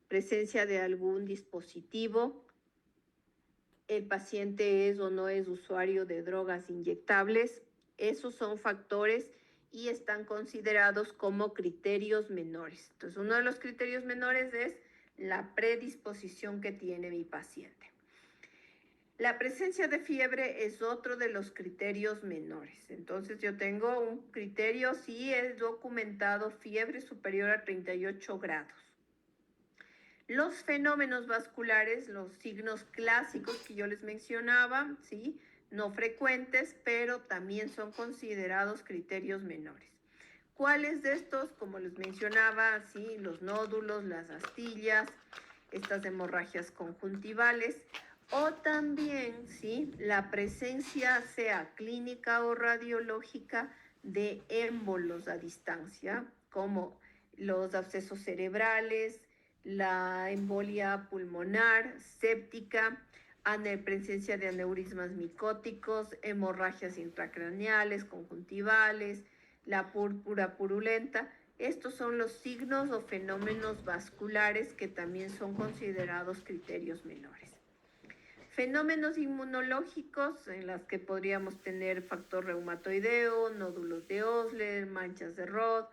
presencia de algún dispositivo, el paciente es o no es usuario de drogas inyectables. Esos son factores y están considerados como criterios menores. Entonces, uno de los criterios menores es la predisposición que tiene mi paciente. La presencia de fiebre es otro de los criterios menores. Entonces yo tengo un criterio si es documentado fiebre superior a 38 grados. Los fenómenos vasculares, los signos clásicos que yo les mencionaba, ¿sí? No frecuentes, pero también son considerados criterios menores. ¿Cuáles de estos? Como les mencionaba, ¿sí? Los nódulos, las astillas, estas hemorragias conjuntivales, o también, ¿sí? La presencia, sea clínica o radiológica, de émbolos a distancia, como los abscesos cerebrales, la embolia pulmonar, séptica, presencia de aneurismas micóticos, hemorragias intracraneales, conjuntivales, la púrpura purulenta. Estos son los signos o fenómenos vasculares que también son considerados criterios menores. Fenómenos inmunológicos en los que podríamos tener factor reumatoideo, nódulos de Osler, manchas de Rod,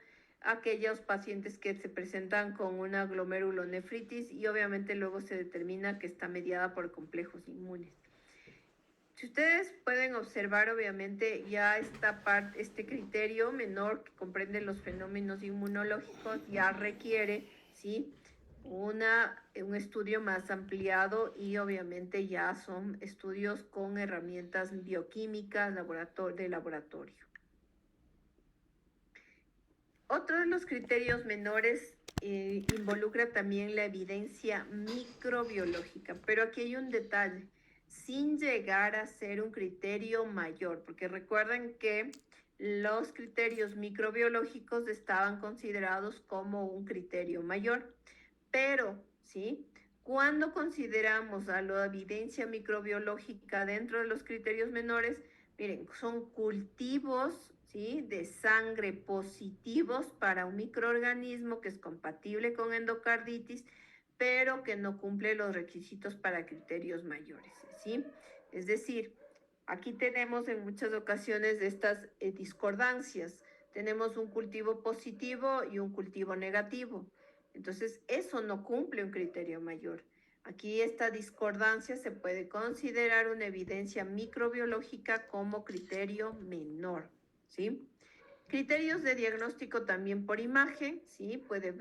aquellos pacientes que se presentan con una glomerulonefritis y obviamente luego se determina que está mediada por complejos inmunes. Si ustedes pueden observar, obviamente ya este criterio menor que comprende los fenómenos inmunológicos ya requiere, ¿sí?, un estudio más ampliado y obviamente ya son estudios con herramientas bioquímicas de laboratorio. Otro de los criterios menores involucra también la evidencia microbiológica, pero aquí hay un detalle, sin llegar a ser un criterio mayor, porque recuerden que los criterios microbiológicos estaban considerados como un criterio mayor, pero, ¿sí?, cuando consideramos a la evidencia microbiológica dentro de los criterios menores, miren, son cultivos, ¿sí?, de sangre positivos para un microorganismo que es compatible con endocarditis, pero que no cumple los requisitos para criterios mayores, ¿sí? Es decir, aquí tenemos en muchas ocasiones estas discordancias. Tenemos un cultivo positivo y un cultivo negativo. Entonces, eso no cumple un criterio mayor. Aquí esta discordancia se puede considerar una evidencia microbiológica como criterio menor, ¿sí? Criterios de diagnóstico también por imagen, ¿sí? Puede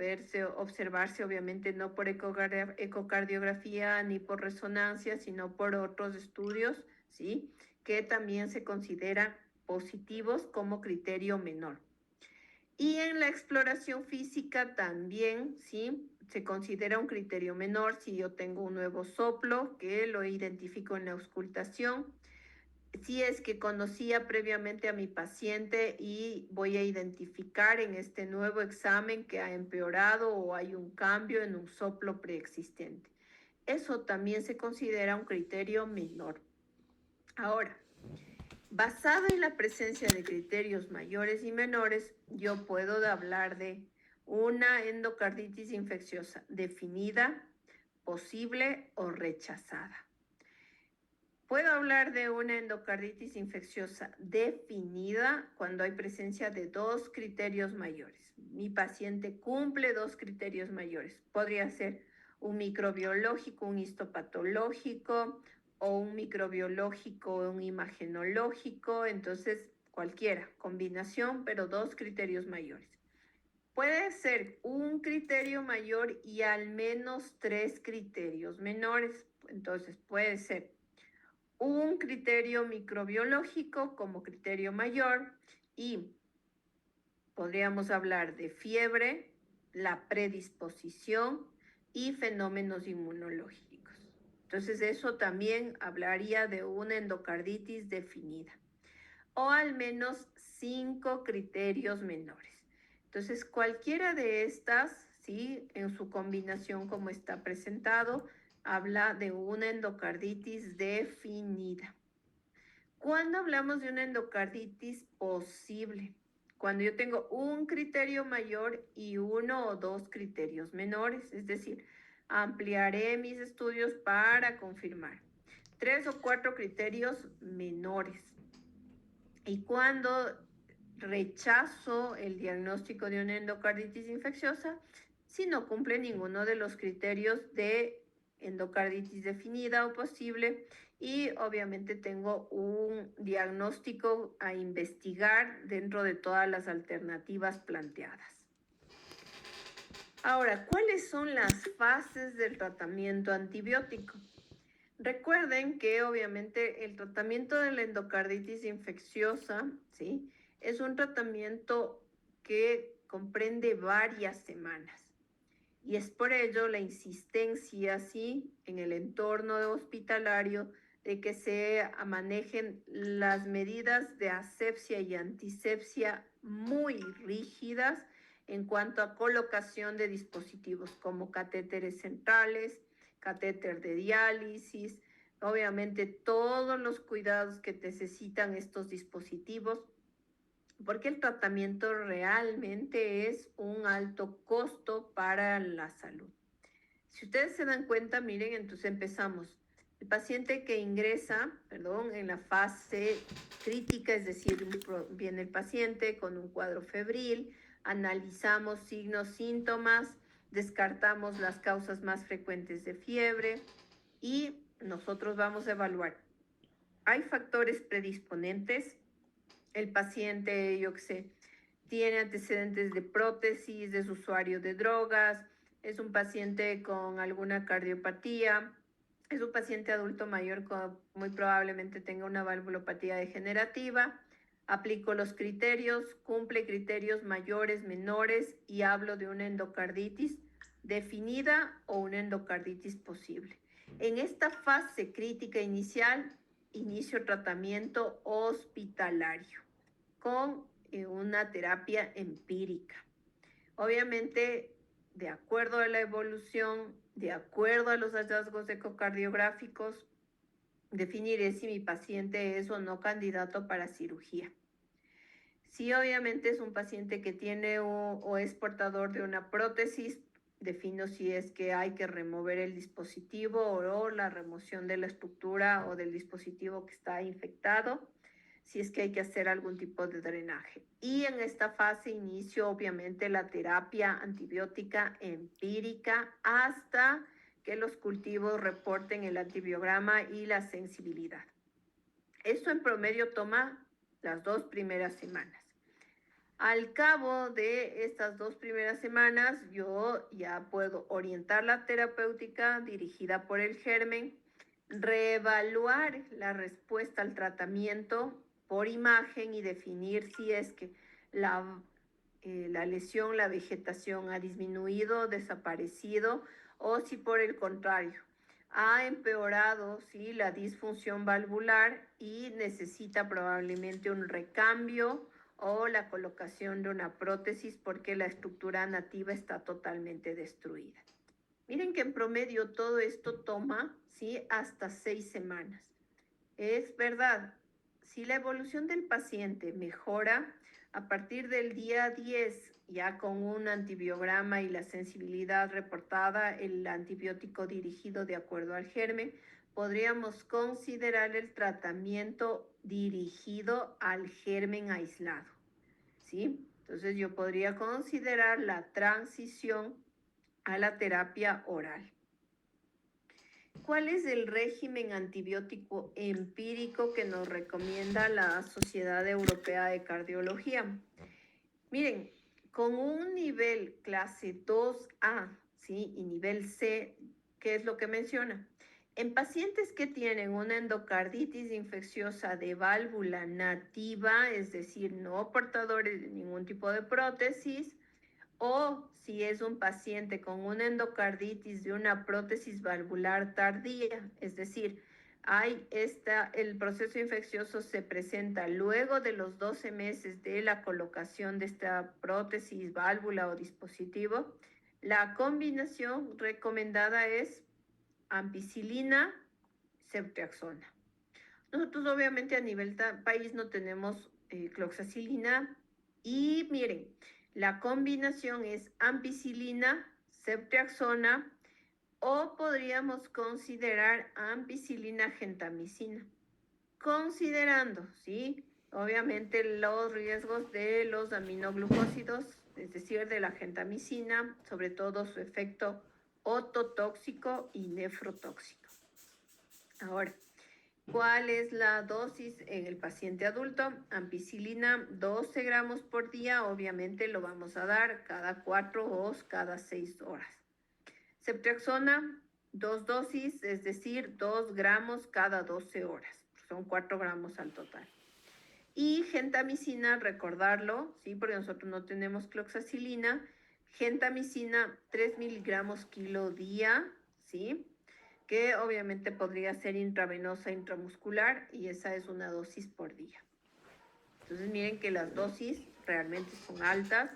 observarse obviamente no por ecocardiografía ni por resonancia, sino por otros estudios, ¿sí?, que también se consideran positivos como criterio menor. Y en la exploración física también, ¿sí?, se considera un criterio menor si yo tengo un nuevo soplo que lo identifico en la auscultación. Si es que conocía previamente a mi paciente y voy a identificar en este nuevo examen que ha empeorado o hay un cambio en un soplo preexistente. Eso también se considera un criterio menor. Ahora, basado en la presencia de criterios mayores y menores, yo puedo hablar de una endocarditis infecciosa definida, posible o rechazada. Puedo hablar de una endocarditis infecciosa definida cuando hay presencia de dos criterios mayores. Mi paciente cumple dos criterios mayores. Podría ser un microbiológico, un histopatológico, o un microbiológico, un imagenológico, entonces cualquiera, combinación, pero dos criterios mayores. Puede ser un criterio mayor y al menos tres criterios menores, entonces puede ser un criterio microbiológico como criterio mayor y podríamos hablar de fiebre, la predisposición y fenómenos inmunológicos. Entonces eso también hablaría de una endocarditis definida o al menos 5 criterios menores. Entonces cualquiera de estas, ¿sí?, en su combinación como está presentado, habla de una endocarditis definida. ¿Cuándo hablamos de una endocarditis posible? Cuando yo tengo un criterio mayor y uno o dos criterios menores, es decir, ampliaré mis estudios para confirmar 3 o 4 criterios menores. Y cuando rechazo el diagnóstico de una endocarditis infecciosa, si no cumple ninguno de los criterios de endocarditis definida o posible, y obviamente tengo un diagnóstico a investigar dentro de todas las alternativas planteadas. Ahora, ¿cuáles son las fases del tratamiento antibiótico? Recuerden que obviamente el tratamiento de la endocarditis infecciosa, ¿sí?, es un tratamiento que comprende varias semanas. Y es por ello la insistencia, ¿sí?, en el entorno hospitalario de que se manejen las medidas de asepsia y antisepsia muy rígidas en cuanto a colocación de dispositivos como catéteres centrales, catéter de diálisis, obviamente todos los cuidados que necesitan estos dispositivos, porque el tratamiento realmente es un alto costo para la salud. Si ustedes se dan cuenta, miren, entonces empezamos. El paciente que ingresa, en la fase crítica, es decir, viene el paciente con un cuadro febril, analizamos signos, síntomas, descartamos las causas más frecuentes de fiebre y nosotros vamos a evaluar. ¿Hay factores predisponentes? El paciente, yo qué sé, tiene antecedentes de prótesis, es usuario de drogas, es un paciente con alguna cardiopatía, es un paciente adulto mayor que muy probablemente tenga una valvulopatía degenerativa. Aplico los criterios, cumple criterios mayores, menores, y hablo de una endocarditis definida o una endocarditis posible. En esta fase crítica inicial, inicio tratamiento hospitalario con una terapia empírica. Obviamente, de acuerdo a la evolución, de acuerdo a los hallazgos ecocardiográficos, definiré si mi paciente es o no candidato para cirugía. Si obviamente es un paciente que tiene o es portador de una prótesis, defino si es que hay que remover el dispositivo o la remoción de la estructura o del dispositivo que está infectado, si es que hay que hacer algún tipo de drenaje. Y en esta fase inicio obviamente la terapia antibiótica empírica hasta que los cultivos reporten el antibiograma y la sensibilidad. Esto en promedio toma las 2 primeras semanas. Al cabo de estas 2 primeras semanas, yo ya puedo orientar la terapéutica dirigida por el germen, reevaluar la respuesta al tratamiento por imagen y definir si es que la lesión, la vegetación ha disminuido, desaparecido, o si por el contrario ha empeorado, ¿sí?, la disfunción valvular y necesita probablemente un recambio o la colocación de una prótesis porque la estructura nativa está totalmente destruida. Miren que en promedio todo esto toma, ¿sí?, hasta 6 semanas. Es verdad, si la evolución del paciente mejora a partir del día 10, ya con un antibiograma y la sensibilidad reportada, el antibiótico dirigido de acuerdo al germen, podríamos considerar el tratamiento dirigido al germen aislado, ¿sí? Entonces yo podría considerar la transición a la terapia oral. ¿Cuál es el régimen antibiótico empírico que nos recomienda la Sociedad Europea de Cardiología? Miren, con un nivel clase 2A, ¿sí?, y nivel C, ¿qué es lo que menciona? En pacientes que tienen una endocarditis infecciosa de válvula nativa, es decir, no portadores de ningún tipo de prótesis, o si es un paciente con una endocarditis de una prótesis valvular tardía, es decir, el proceso infeccioso se presenta luego de los 12 meses de la colocación de esta prótesis, válvula o dispositivo, la combinación recomendada es ampicilina, ceftriaxona. Nosotros obviamente a nivel país no tenemos cloxacilina, y miren, la combinación es ampicilina, ceftriaxona, o podríamos considerar ampicilina gentamicina, considerando, ¿sí?, obviamente los riesgos de los aminoglucósidos, es decir, de la gentamicina, sobre todo su efecto ototóxico y nefrotóxico. Ahora, ¿cuál es la dosis en el paciente adulto? Ampicilina 12 gramos por día, obviamente lo vamos a dar cada 4 o cada 6 horas. Ceftriaxona, 2 dosis, es decir, 2 gramos cada 12 horas. Son 4 gramos al total. Y gentamicina, recordarlo, ¿sí? Porque nosotros no tenemos cloxacilina. Gentamicina, 3 miligramos kilo día, ¿sí? Que obviamente podría ser intravenosa, intramuscular, y esa es una dosis por día. Entonces miren que las dosis realmente son altas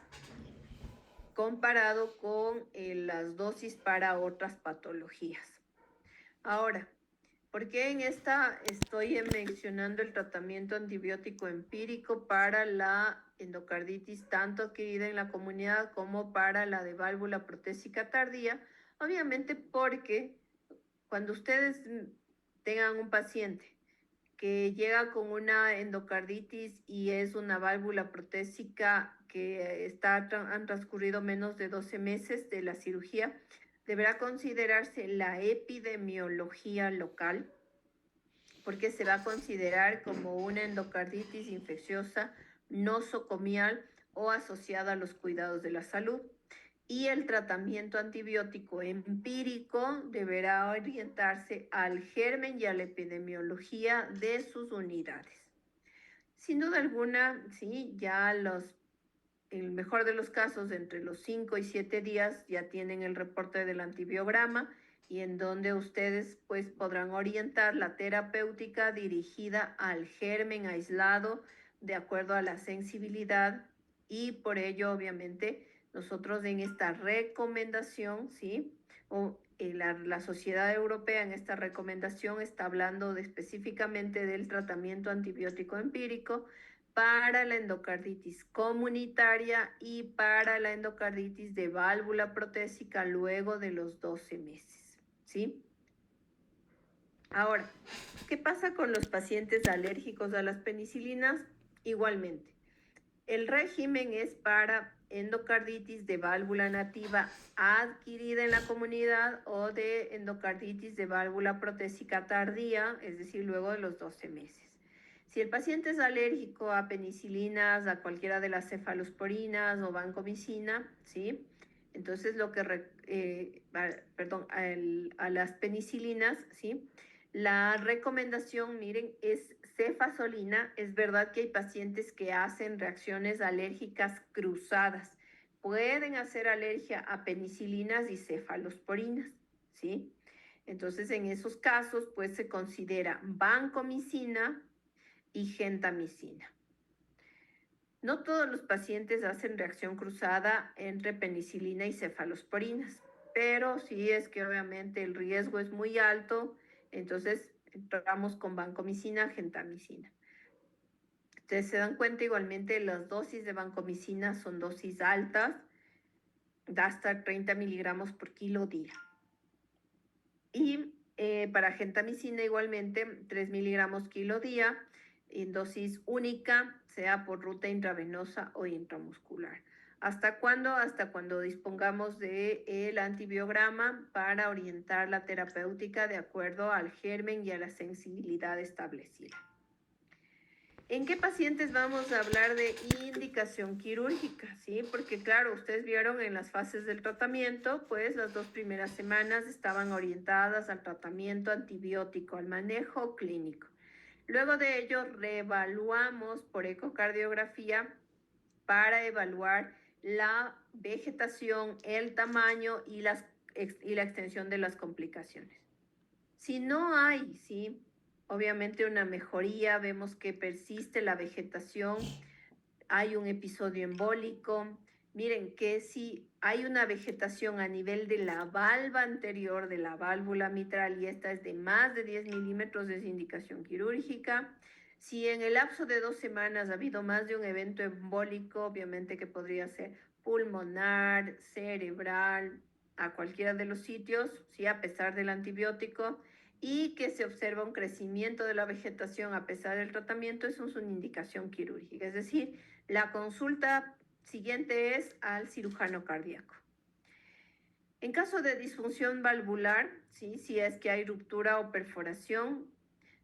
comparado con las dosis para otras patologías. Ahora, ¿por qué en esta estoy mencionando el tratamiento antibiótico empírico para la endocarditis tanto adquirida en la comunidad como para la de válvula protésica tardía? Obviamente porque cuando ustedes tengan un paciente que llega con una endocarditis y es una válvula protésica que han transcurrido menos de 12 meses de la cirugía, deberá considerarse la epidemiología local, porque se va a considerar como una endocarditis infecciosa nosocomial o asociada a los cuidados de la salud. Y el tratamiento antibiótico empírico deberá orientarse al germen y a la epidemiología de sus unidades. Sin duda alguna, sí, ya en el mejor de los casos, entre los 5 y 7 días ya tienen el reporte del antibiograma y en donde ustedes pues podrán orientar la terapéutica dirigida al germen aislado de acuerdo a la sensibilidad y por ello obviamente nosotros en esta recomendación, ¿sí? La Sociedad Europea en esta recomendación está hablando específicamente del tratamiento antibiótico empírico para la endocarditis comunitaria y para la endocarditis de válvula protésica luego de los 12 meses, ¿sí? Ahora, ¿qué pasa con los pacientes alérgicos a las penicilinas? Igualmente, el régimen es para endocarditis de válvula nativa adquirida en la comunidad o de endocarditis de válvula protésica tardía, es decir, luego de los 12 meses. Si el paciente es alérgico a penicilinas, a cualquiera de las cefalosporinas o vancomicina, ¿sí? Entonces a las penicilinas, ¿sí? La recomendación, miren, es cefazolina. Es verdad que hay pacientes que hacen reacciones alérgicas cruzadas. Pueden hacer alergia a penicilinas y cefalosporinas, ¿sí? Entonces, en esos casos, pues se considera vancomicina y gentamicina. No todos los pacientes hacen reacción cruzada entre penicilina y cefalosporinas, pero sí es que obviamente el riesgo es muy alto, entonces entramos con vancomicina, gentamicina. Ustedes se dan cuenta igualmente las dosis de vancomicina son dosis altas, da hasta 30 miligramos por kilo día. Y para gentamicina igualmente 3 miligramos kilo día en dosis única, sea por ruta intravenosa o intramuscular. ¿Hasta cuándo? Hasta cuando dispongamos del antibiograma para orientar la terapéutica de acuerdo al germen y a la sensibilidad establecida. ¿En qué pacientes vamos a hablar de indicación quirúrgica? ¿Sí? Porque claro, ustedes vieron en las fases del tratamiento, pues las 2 primeras semanas estaban orientadas al tratamiento antibiótico, al manejo clínico. Luego de ello, reevaluamos por ecocardiografía para evaluar la vegetación, el tamaño y la extensión de las complicaciones. Si no hay, ¿sí?, obviamente una mejoría, vemos que persiste la vegetación, hay un episodio embólico. Miren que si hay una vegetación a nivel de la valva anterior de la válvula mitral y esta es de más de 10 milímetros, es indicación quirúrgica. Si en el lapso de 2 semanas ha habido más de un evento embólico, obviamente que podría ser pulmonar, cerebral, a cualquiera de los sitios, ¿sí?, a pesar del antibiótico, y que se observa un crecimiento de la vegetación a pesar del tratamiento, eso es una indicación quirúrgica. Es decir, la consulta siguiente es al cirujano cardíaco. En caso de disfunción valvular, ¿sí? Si es que hay ruptura o perforación,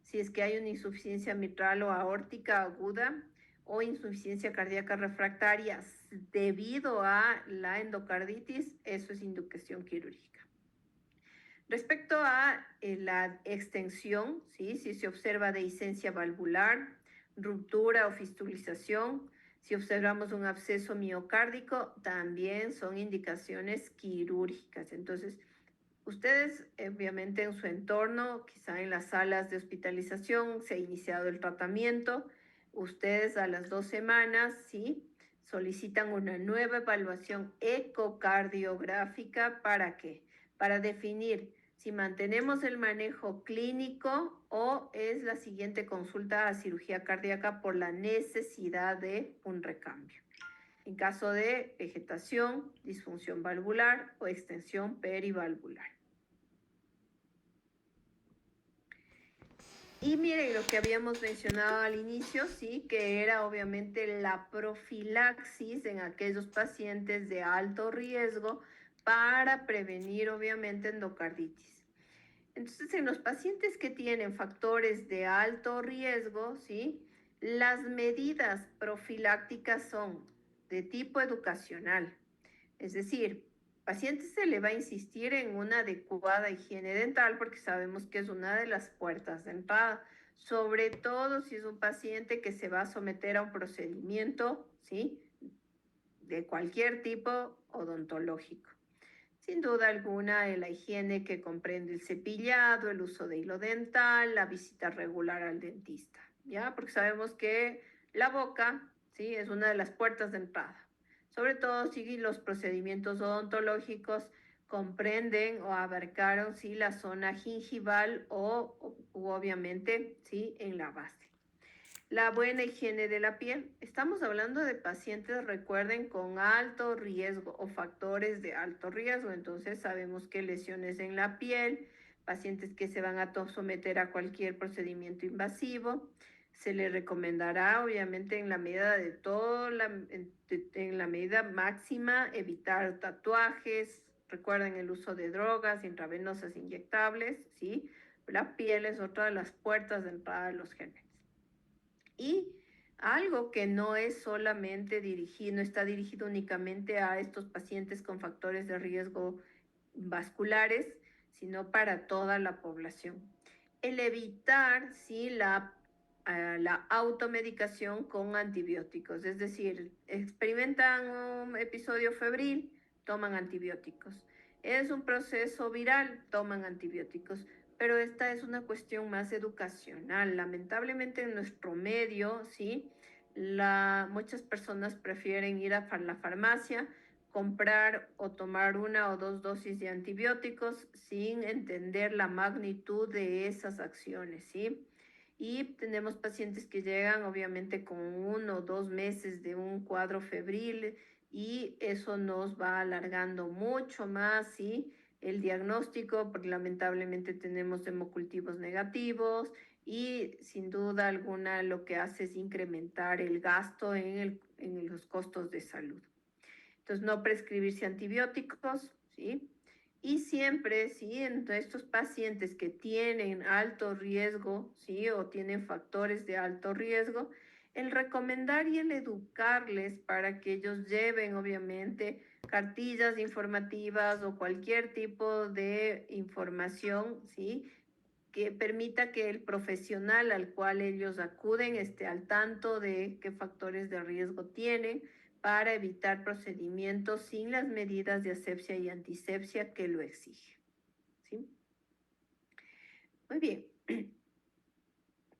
si es que hay una insuficiencia mitral o aórtica aguda o insuficiencia cardíaca refractaria debido a la endocarditis, eso es inducción quirúrgica. Respecto a la extensión, ¿sí? Si se observa dehiscencia valvular, ruptura o fistulización, si observamos un absceso miocárdico, también son indicaciones quirúrgicas. Entonces, ustedes, obviamente, en su entorno, quizá en las salas de hospitalización, se ha iniciado el tratamiento. Ustedes a las 2 semanas, ¿sí? Solicitan una nueva evaluación ecocardiográfica. ¿Para qué? Para definir si mantenemos el manejo clínico o es la siguiente consulta a cirugía cardíaca por la necesidad de un recambio. En caso de vegetación, disfunción valvular o extensión perivalvular. Y miren lo que habíamos mencionado al inicio, sí, que era obviamente la profilaxis en aquellos pacientes de alto riesgo para prevenir obviamente endocarditis. Entonces, en los pacientes que tienen factores de alto riesgo, ¿sí? Las medidas profilácticas son de tipo educacional. Es decir, pacientes se le va a insistir en una adecuada higiene dental porque sabemos que es una de las puertas de entrada, sobre todo si es un paciente que se va a someter a un procedimiento, ¿sí? De cualquier tipo odontológico. Sin duda alguna, la higiene que comprende el cepillado, el uso de hilo dental, la visita regular al dentista, ¿ya? Porque sabemos que la boca, ¿sí? Es una de las puertas de entrada. Sobre todo si los procedimientos odontológicos comprenden o abarcaron, ¿sí? La zona gingival o obviamente, ¿sí? En la base. La buena higiene de la piel. Estamos hablando de pacientes, recuerden, con alto riesgo o factores de alto riesgo. Entonces sabemos que lesiones en la piel, pacientes que se van a someter a cualquier procedimiento invasivo, se les recomendará, obviamente, en la medida de todo, en la medida máxima, evitar tatuajes. Recuerden el uso de drogas intravenosas inyectables, ¿sí? La piel es otra de las puertas de entrada de los gérmenes. Y algo que no es solamente dirigido, no está dirigido únicamente a estos pacientes con factores de riesgo vasculares, sino para toda la población. El evitar, ¿sí? la automedicación con antibióticos, es decir, experimentan un episodio febril, toman antibióticos. Es un proceso viral, toman antibióticos. Pero esta es una cuestión más educacional. Lamentablemente en nuestro medio, ¿sí? Muchas personas prefieren ir a la farmacia, comprar o tomar 1 o 2 dosis de antibióticos sin entender la magnitud de esas acciones, ¿sí? Y tenemos pacientes que llegan obviamente con 1 o 2 meses de un cuadro febril y eso nos va alargando mucho más, ¿sí? El diagnóstico, porque lamentablemente tenemos hemocultivos negativos y sin duda alguna lo que hace es incrementar el gasto en los costos de salud. Entonces, no prescribirse antibióticos, ¿sí? Y siempre, ¿sí? En estos pacientes que tienen alto riesgo, ¿sí? O tienen factores de alto riesgo, el recomendar y el educarles para que ellos lleven, obviamente, cartillas informativas o cualquier tipo de información, ¿sí? Que permita que el profesional al cual ellos acuden esté al tanto de qué factores de riesgo tienen para evitar procedimientos sin las medidas de asepsia y antisepsia que lo exigen. ¿Sí? Muy bien.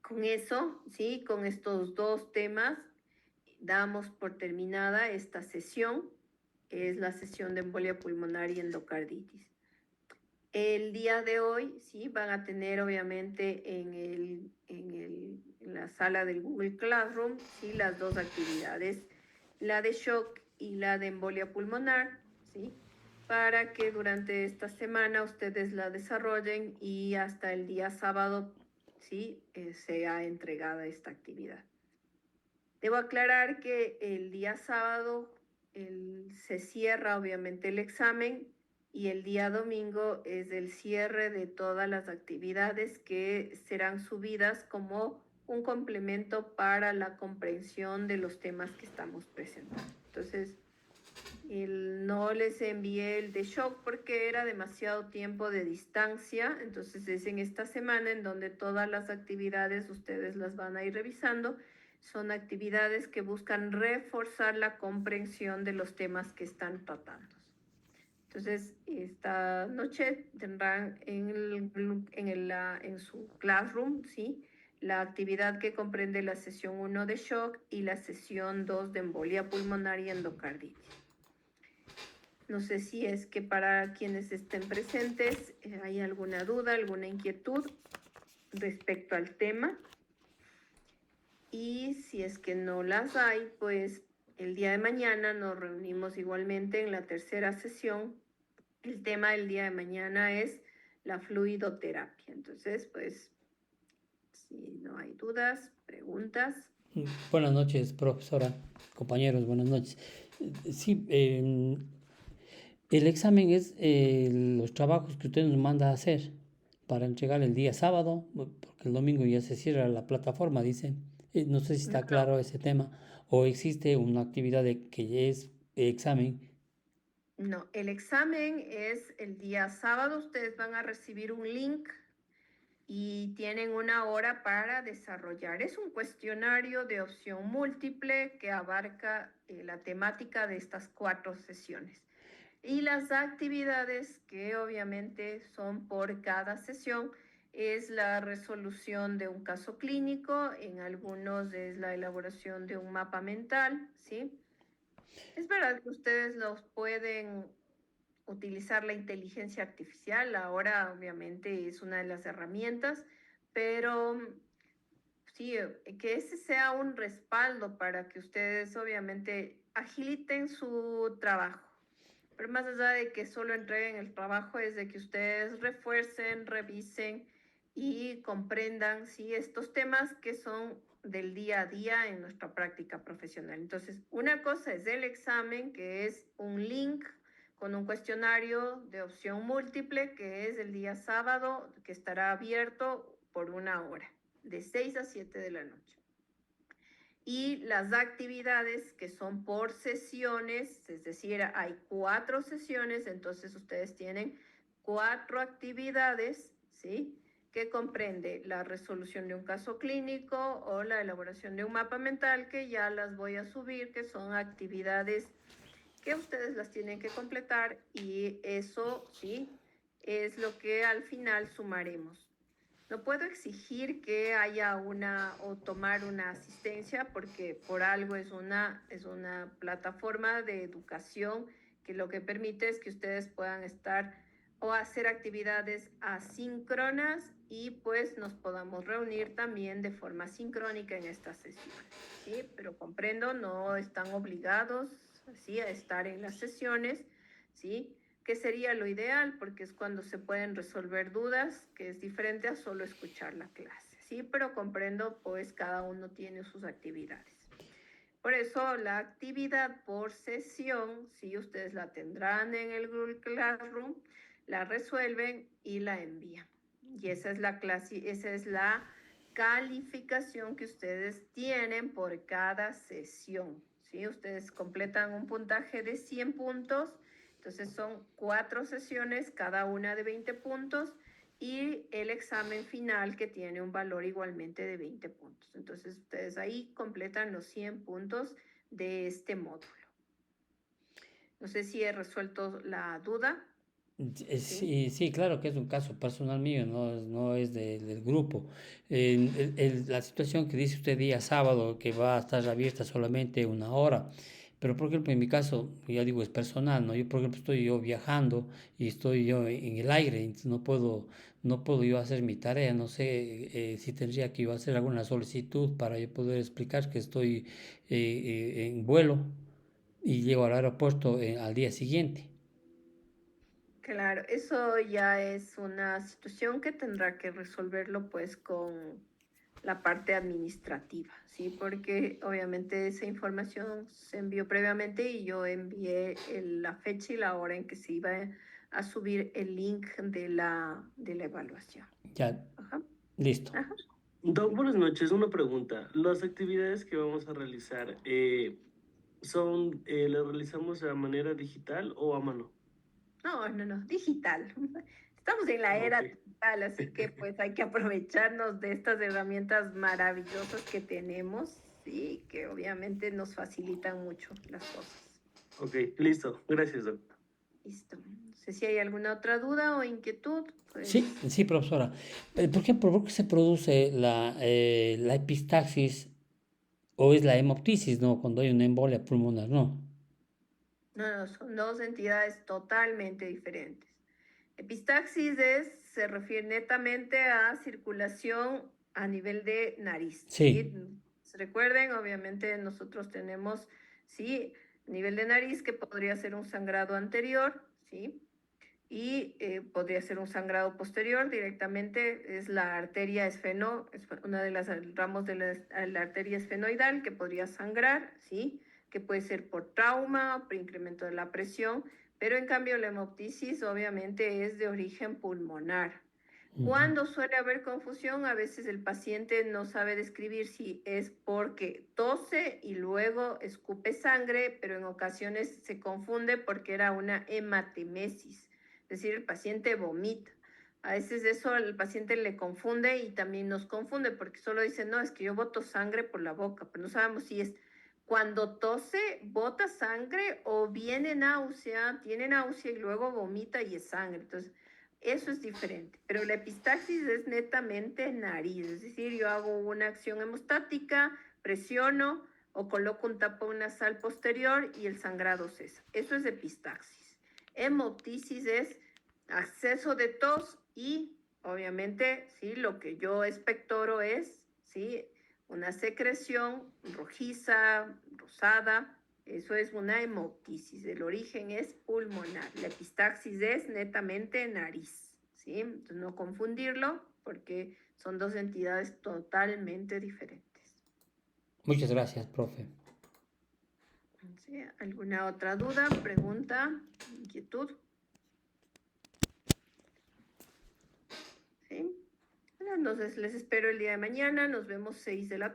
Con eso, ¿sí? Con estos 2 temas, damos por terminada esta sesión, que es la sesión de embolia pulmonar y endocarditis. El día de hoy, sí, van a tener obviamente en la sala del Google Classroom, sí, las 2 actividades, la de shock y la de embolia pulmonar, sí, para que durante esta semana ustedes la desarrollen y hasta el día sábado, sí, sea entregada esta actividad. Debo aclarar que el día sábado se cierra obviamente el examen y el día domingo es el cierre de todas las actividades que serán subidas como un complemento para la comprensión de los temas que estamos presentando. Entonces, no les envié el de shock porque era demasiado tiempo de distancia, entonces es en esta semana en donde todas las actividades ustedes las van a ir revisando. Son actividades que buscan reforzar la comprensión de los temas que están tratando. Entonces, esta noche tendrán en su classroom, ¿sí?, la actividad que comprende la sesión 1 de shock y la sesión 2 de embolia pulmonar y endocarditis. No sé si es que para quienes estén presentes hay alguna duda, alguna inquietud respecto al tema. Y si es que no las hay, pues el día de mañana nos reunimos igualmente en la tercera sesión. El tema del día de mañana es la fluidoterapia. Entonces, pues, si no hay dudas, preguntas. Buenas noches, profesora, compañeros, buenas noches. Sí, el examen es los trabajos que usted nos manda a hacer para entregar el día sábado, porque el domingo ya se cierra la plataforma, dice. No sé si está claro ese tema, o existe una actividad que es examen. No, el examen es el día sábado. Ustedes van a recibir un link y tienen una hora para desarrollar. Es un cuestionario de opción múltiple que abarca la temática de estas 4 sesiones. Y las actividades que obviamente son por cada sesión es la resolución de un caso clínico, en algunos es la elaboración de un mapa mental, ¿sí? Es verdad que ustedes los pueden utilizar la inteligencia artificial, ahora obviamente es una de las herramientas, pero sí, que ese sea un respaldo para que ustedes obviamente agiliten su trabajo. Pero más allá de que solo entreguen el trabajo, es de que ustedes refuercen, revisen y comprendan, ¿sí?, estos temas que son del día a día en nuestra práctica profesional. Entonces, una cosa es el examen, que es un link con un cuestionario de opción múltiple, que es el día sábado, que estará abierto por 1 hora, de 6 a 7 de la noche. Y las actividades que son por sesiones, es decir, hay 4 sesiones, entonces ustedes tienen 4 actividades, ¿sí?, que comprende la resolución de un caso clínico o la elaboración de un mapa mental, que ya las voy a subir, que son actividades que ustedes las tienen que completar, y eso, sí, es lo que al final sumaremos. No puedo exigir que haya o tomar una asistencia, porque por algo es una plataforma de educación que lo que permite es que ustedes puedan estar o hacer actividades asíncronas y pues nos podamos reunir también de forma sincrónica en esta sesión, ¿sí? Pero comprendo, no están obligados, ¿sí?, a estar en las sesiones, ¿sí?, que sería lo ideal, porque es cuando se pueden resolver dudas, que es diferente a solo escuchar la clase, ¿sí? Pero comprendo, pues cada uno tiene sus actividades. Por eso la actividad por sesión, sí, ustedes la tendrán en el Google Classroom, la resuelven y la envían. Y esa es la calificación que ustedes tienen por cada sesión, ¿sí? Ustedes completan un puntaje de 100 puntos. Entonces son 4 sesiones, cada una de 20 puntos, y el examen final que tiene un valor igualmente de 20 puntos. Entonces ustedes ahí completan los 100 puntos de este módulo. No sé si he resuelto la duda. Sí, claro que es un caso personal mío, no es del grupo. La situación que dice usted día sábado, que va a estar abierta solamente 1 hora, pero por ejemplo en mi caso, ya digo, es personal, ¿no? Yo por ejemplo estoy yo viajando y estoy yo en el aire, entonces no puedo yo hacer mi tarea, no sé si tendría que yo hacer alguna solicitud para yo poder explicar que estoy en vuelo y llego al aeropuerto al día siguiente. Claro, eso ya es una situación que tendrá que resolverlo pues con la parte administrativa, ¿sí? Porque obviamente esa información se envió previamente y yo envié la fecha y la hora en que se iba a subir el link de la evaluación. Ya, Ajá. listo. Ajá. Doc, buenas noches. Una pregunta. Las actividades que vamos a realizar, ¿las realizamos de manera digital o a mano? No, digital. Estamos en la era Ok. digital, así que pues hay que aprovecharnos de estas herramientas maravillosas que tenemos, sí, que obviamente nos facilitan mucho las cosas. Ok, listo. Gracias, Doc. Listo. No sé si hay alguna otra duda o inquietud, pues. Sí, profesora. Por ejemplo, ¿por qué se produce la epistaxis o es la hemoptisis, ¿no? Cuando hay una embolia pulmonar, ¿no? No, son dos entidades totalmente diferentes. Epistaxis se refiere netamente a circulación a nivel de nariz. Sí. Recuerden, obviamente nosotros tenemos, sí, nivel de nariz que podría ser un sangrado anterior, ¿sí? Y podría ser un sangrado posterior directamente, es la arteria esfeno, es una de las ramos de la arteria esfenoidal que podría sangrar, ¿sí? Que puede ser por trauma, por incremento de la presión, pero en cambio la hemoptisis obviamente es de origen pulmonar. Cuando suele haber confusión, a veces el paciente no sabe describir si es porque tose y luego escupe sangre, pero en ocasiones se confunde porque era una hematemesis, es decir, el paciente vomita. A veces eso al paciente le confunde y también nos confunde porque solo dice, no, es que yo boto sangre por la boca, pero no sabemos si es cuando tose, bota sangre o tiene náusea y luego vomita y es sangre. Entonces, eso es diferente. Pero la epistaxis es netamente nariz, es decir, yo hago una acción hemostática, presiono o coloco un tapón nasal posterior y el sangrado cesa. Eso es epistaxis. Hemoptisis es acceso de tos y obviamente, sí, lo que yo expectoro es, sí, una secreción rojiza, rosada, eso es una hemoptisis, el origen es pulmonar, la epistaxis es netamente nariz, ¿sí? Entonces no confundirlo porque son dos entidades totalmente diferentes. Muchas gracias, profe. ¿Sí? ¿Alguna otra duda, pregunta, inquietud? ¿Sí? Bueno, entonces les espero el día de mañana, nos vemos 6 de la tarde.